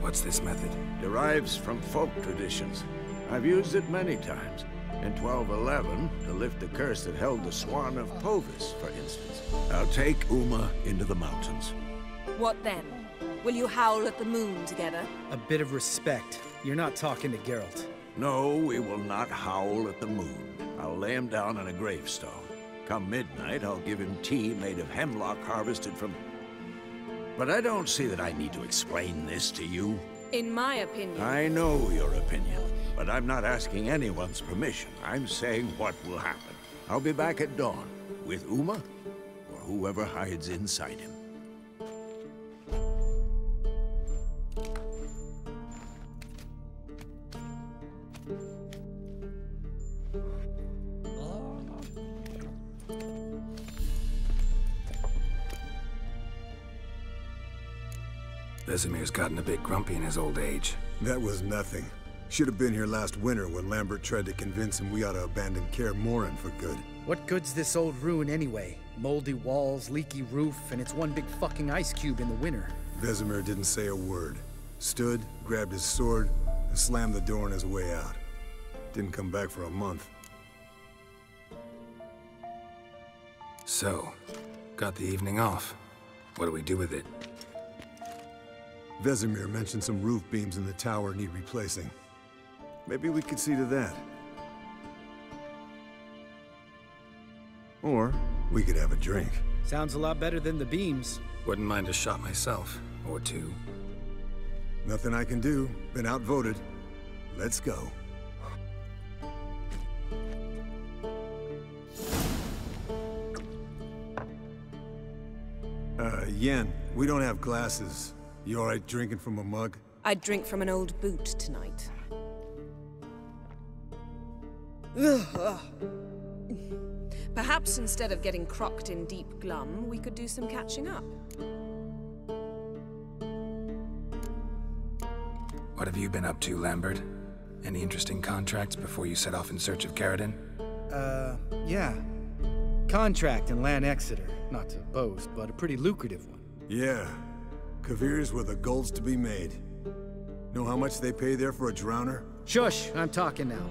What's this method? Derives from folk traditions. I've used it many times. In 1211, to lift the curse that held the Swan of Povis, for instance. I'll take Uma into the mountains. What then? Will you howl at the moon together? A bit of respect. You're not talking to Geralt. No, we will not howl at the moon. I'll lay him down on a gravestone. Come midnight, I'll give him tea made of hemlock harvested from... But I don't see that I need to explain this to you. In my opinion... I know your opinion, but I'm not asking anyone's permission. I'm saying what will happen. I'll be back at dawn, with Uma, or whoever hides inside him. Vesemir's gotten a bit grumpy in his old age. That was nothing. Should have been here last winter when Lambert tried to convince him we ought to abandon Kaer Morhen for good. What good's this old ruin anyway? Moldy walls, leaky roof, and it's one big fucking ice cube in the winter. Vesemir didn't say a word. Stood, grabbed his sword, and slammed the door on his way out. Didn't come back for a month. So, got the evening off. What do we do with it? Vesemir mentioned some roof beams in the tower need replacing. Maybe we could see to that. Or we could have a drink. Sounds a lot better than the beams. Wouldn't mind a shot myself, or two. Nothing I can do. Been outvoted. Let's go. Yen, we don't have glasses. You alright drinking from a mug? I'd drink from an old boot tonight. Perhaps instead of getting crocked in deep glum, we could do some catching up. What have you been up to, Lambert? Any interesting contracts before you set off in search of Caradon? Yeah. Contract in Lan Exeter. Not to boast, but a pretty lucrative one. Yeah. Kavir's where the gold's to be made. Know how much they pay there for a drowner? Shush, I'm talking now.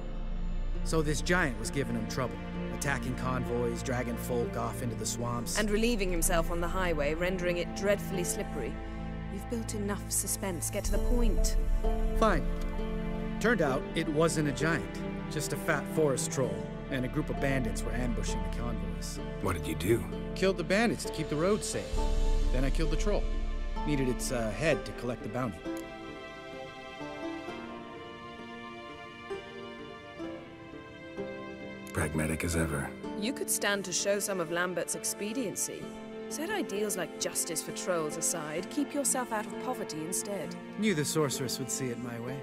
So this giant was giving him trouble, attacking convoys, dragging folk off into the swamps. And relieving himself on the highway, rendering it dreadfully slippery. You've built enough suspense. Get to the point. Fine. Turned out it wasn't a giant, just a fat forest troll, and a group of bandits were ambushing the convoys. What did you do? Killed the bandits to keep the roads safe. Then I killed the troll. Needed its head to collect the bounty. Pragmatic as ever. You could stand to show some of Lambert's expediency. Set ideals like justice for trolls aside, keep yourself out of poverty instead. Knew the sorceress would see it my way.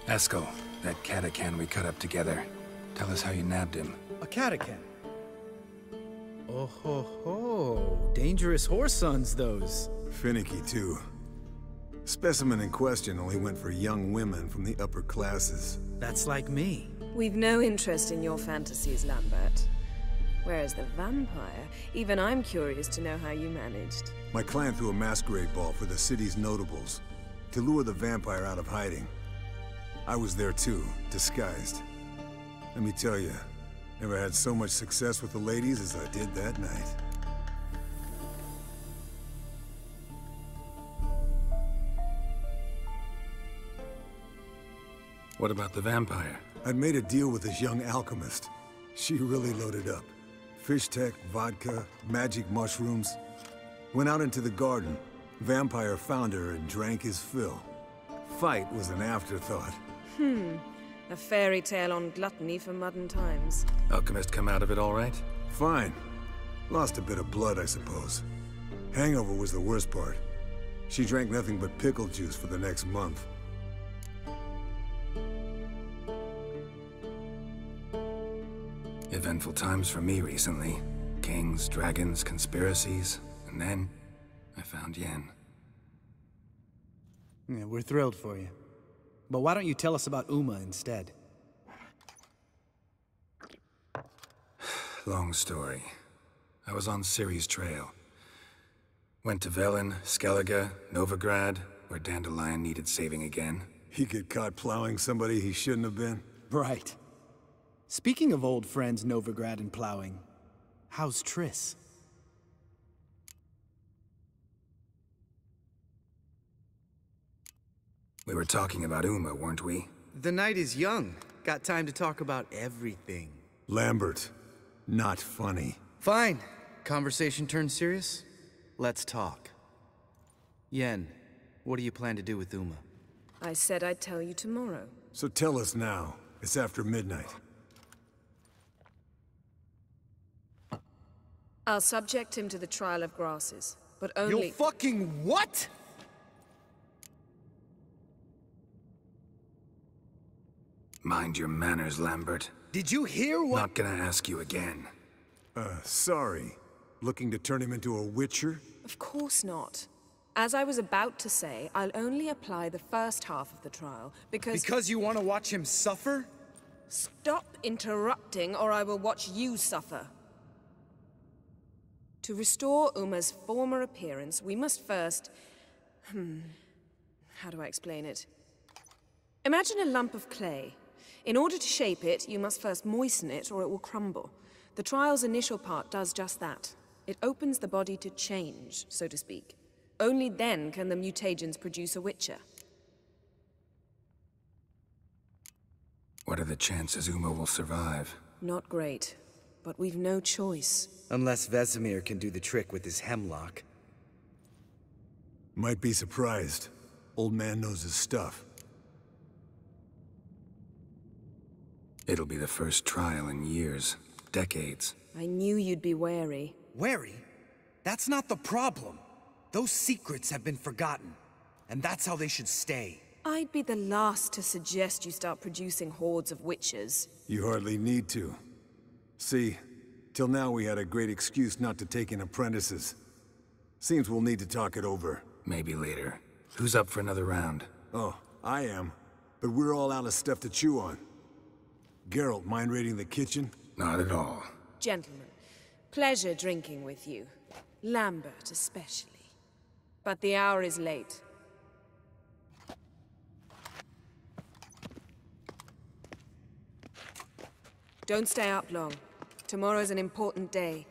Eskel, that catacan we cut up together. Tell us how you nabbed him. A catacan? Oh ho ho. Dangerous horse sons, those. Finicky, too. Specimen in question only went for young women from the upper classes. That's like me. We've no interest in your fantasies, Lambert. Whereas the vampire, even I'm curious to know how you managed. My clan threw a masquerade ball for the city's notables, to lure the vampire out of hiding. I was there too, disguised. Let me tell you, never had so much success with the ladies as I did that night. What about the vampire? I'd made a deal with this young alchemist. She really loaded up. Fish tech, vodka, magic mushrooms. Went out into the garden. Vampire found her and drank his fill. Fight was an afterthought. A fairy tale on gluttony for modern times. Alchemist come out of it all right? Fine. Lost a bit of blood, I suppose. Hangover was the worst part. She drank nothing but pickle juice for the next month. Eventful times for me recently. Kings, dragons, conspiracies, and then I found Yen. Yeah, we're thrilled for you. But why don't you tell us about Uma instead? Long story. I was on Ciri's trail. Went to Velen, Skellige, Novigrad, where Dandelion needed saving again. He get caught plowing somebody he shouldn't have been? Right. Speaking of old friends Novigrad and plowing, how's Triss? We were talking about Uma, weren't we? The night is young. Got time to talk about everything. Lambert, not funny. Fine. Conversation turned serious? Let's talk. Yen, what do you plan to do with Uma? I said I'd tell you tomorrow. So tell us now. It's after midnight. I'll subject him to the trial of grasses, but only— You fucking what?! Mind your manners, Lambert. Did you hear what— Not gonna ask you again. Sorry. Looking to turn him into a Witcher? Of course not. As I was about to say, I'll only apply the first half of the trial, because— Because you want to watch him suffer? Stop interrupting, or I will watch you suffer. To restore Uma's former appearance, we must first— how do I explain it? Imagine a lump of clay. In order to shape it, you must first moisten it, or it will crumble. The trial's initial part does just that. It opens the body to change, so to speak. Only then can the mutagens produce a Witcher. What are the chances Uma will survive? Not great, but we've no choice. Unless Vesemir can do the trick with his hemlock. Might be surprised. Old man knows his stuff. It'll be the first trial in years, decades. I knew you'd be wary. Wary? That's not the problem. Those secrets have been forgotten, and that's how they should stay. I'd be the last to suggest you start producing hordes of witches. You hardly need to. See, till now we had a great excuse not to take in apprentices. Seems we'll need to talk it over. Maybe later. Who's up for another round? Oh, I am. But we're all out of stuff to chew on. Geralt, mind raiding the kitchen? Not at all. Gentlemen, pleasure drinking with you. Lambert especially. But the hour is late. Don't stay up long. Tomorrow's an important day.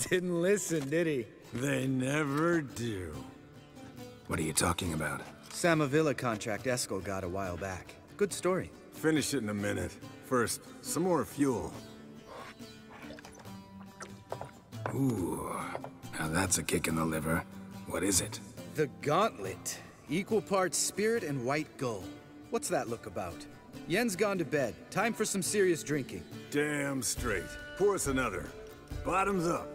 Didn't listen, did he? They never do. What are you talking about? Samavilla contract Eskel got a while back. Good story. Finish it in a minute. First, some more fuel. Ooh, now that's a kick in the liver. What is it? The Gauntlet. Equal parts spirit and white gull. What's that look about? Yen's gone to bed. Time for some serious drinking. Damn straight. Pour us another. Bottoms up.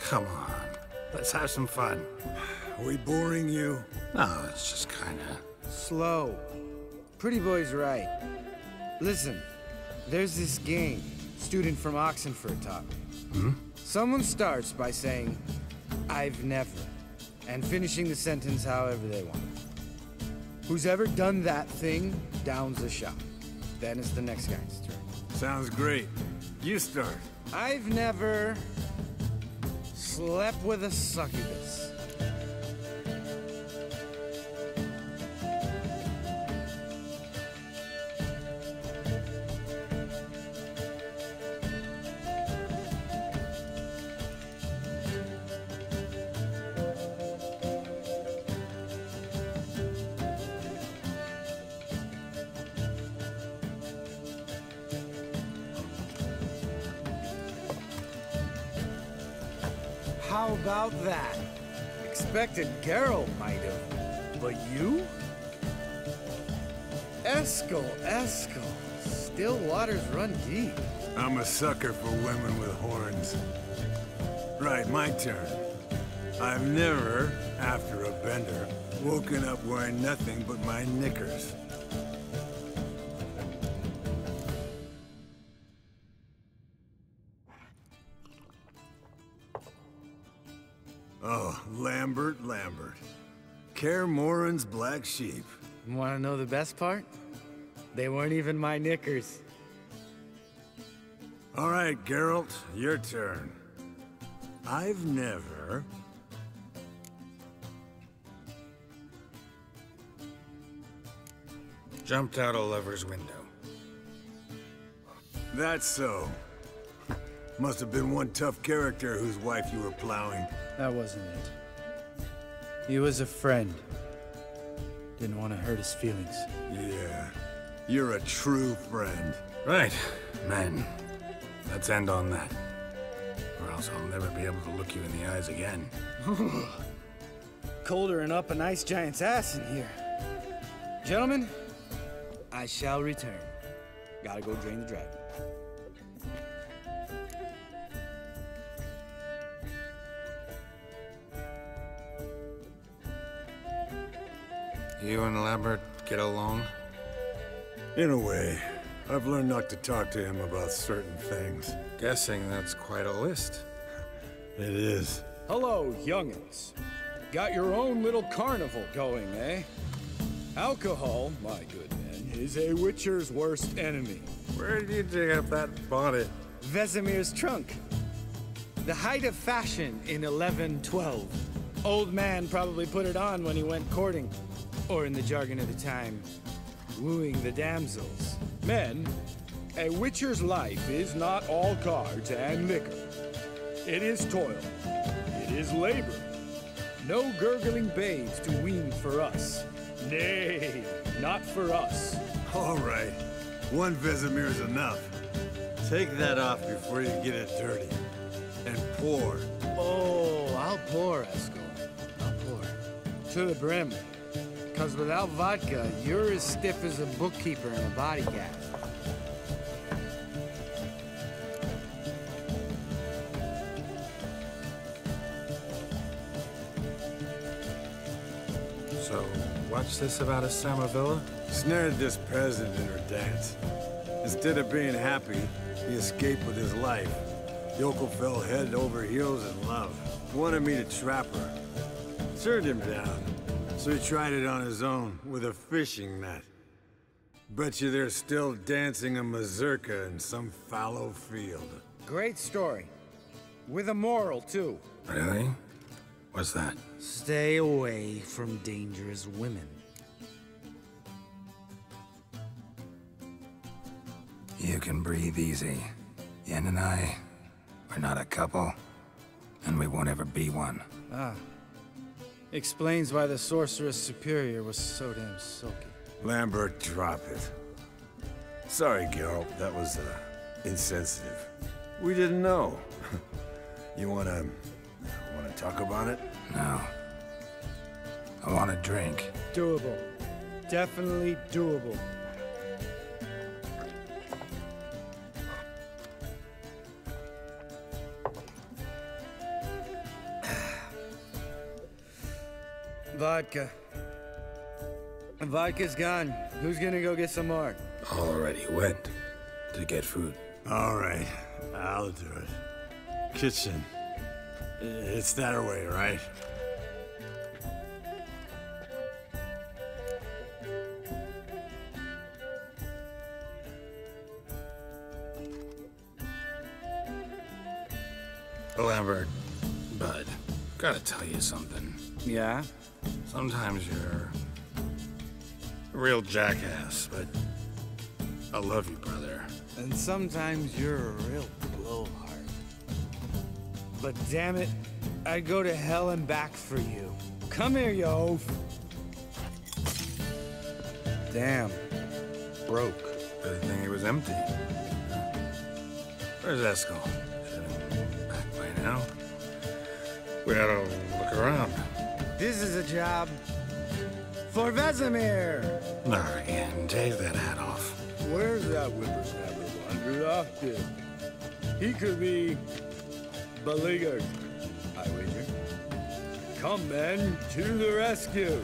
Come on, let's have some fun. Are we boring you? No, it's just kinda... Slow. Pretty boy's right. Listen, there's this game. Student from Oxenford taught me. Someone starts by saying, "I've never," and finishing the sentence however they want. Who's ever done that thing downs a shot. Then it's the next guy's turn. Sounds great. You start. I've never slept with a succubus. How about that? Expected Geralt might have, but you? Eskel. Still waters run deep. I'm a sucker for women with horns. Right, my turn. I've never, after a bender, woken up wearing nothing but my knickers. Oh, Lambert. Kaer Morhen's black sheep. Want to know the best part? They weren't even my knickers. All right, Geralt, your turn. I've never... Jumped out a lover's window. That's so. Must have been one tough character whose wife you were plowing. That wasn't it. He was a friend. Didn't want to hurt his feelings. Yeah, you're a true friend. Right, man. Let's end on that. Or else I'll never be able to look you in the eyes again. Colder and up an ice giant's ass in here. Gentlemen, I shall return. Gotta go drain the dragon. You and Lambert get along? In a way. I've learned not to talk to him about certain things. Guessing that's quite a list. It is. Hello, young'uns. Got your own little carnival going, eh? Alcohol, my good men, is a Witcher's worst enemy. Where did you dig up that bonnet? Vesemir's trunk. The height of fashion in 1112. Old man probably put it on when he went courting. Or in the jargon of the time, wooing the damsels. Men, a Witcher's life is not all cards and liquor. It is toil. It is labor. No gurgling babes to wean for us. Nay, not for us. All right. One Vesemir's enough. Take that off before you get it dirty. And pour. Oh, I'll pour, Eskel. I'll pour. To the brim. Because without vodka, you're as stiff as a bookkeeper in a body gap. So, what's this about a Samarvilla? Snared this peasant in her dance. Instead of being happy, he escaped with his life. Yoko fell head over heels in love. Wanted me to trap her. Turned him down. So he tried it on his own, with a fishing net. Bet you they're still dancing a mazurka in some fallow field. Great story. With a moral, too. Really? What's that? Stay away from dangerous women. You can breathe easy. Yen and I, we're not a couple, and we won't ever be one. Ah. Explains why the Sorceress Superior was so damn sulky. Lambert, drop it. Sorry, Geralt, that was, insensitive. We didn't know. You wanna talk about it? No. I want a drink. Doable. Definitely doable. Vodka. Vodka's gone. Who's gonna go get some more? Already went to get food. All right, I'll do it. Kitchen. It's that way, right? Lambert, bud, gotta tell you something. Yeah? Sometimes you're a real jackass, but I love you, brother. And sometimes you're a real blowhard. But damn it, I'd go to hell and back for you. Come here, you oaf. Damn. Broke. Good thing it was empty. Where's Eskel? Should have been back by now. We ought to look around. This is a job for Vesemir. Nah, Ian, take that hat off. Where's that whippersnapper wandered off to? He could be beleaguered, I wager. Come, men, to the rescue.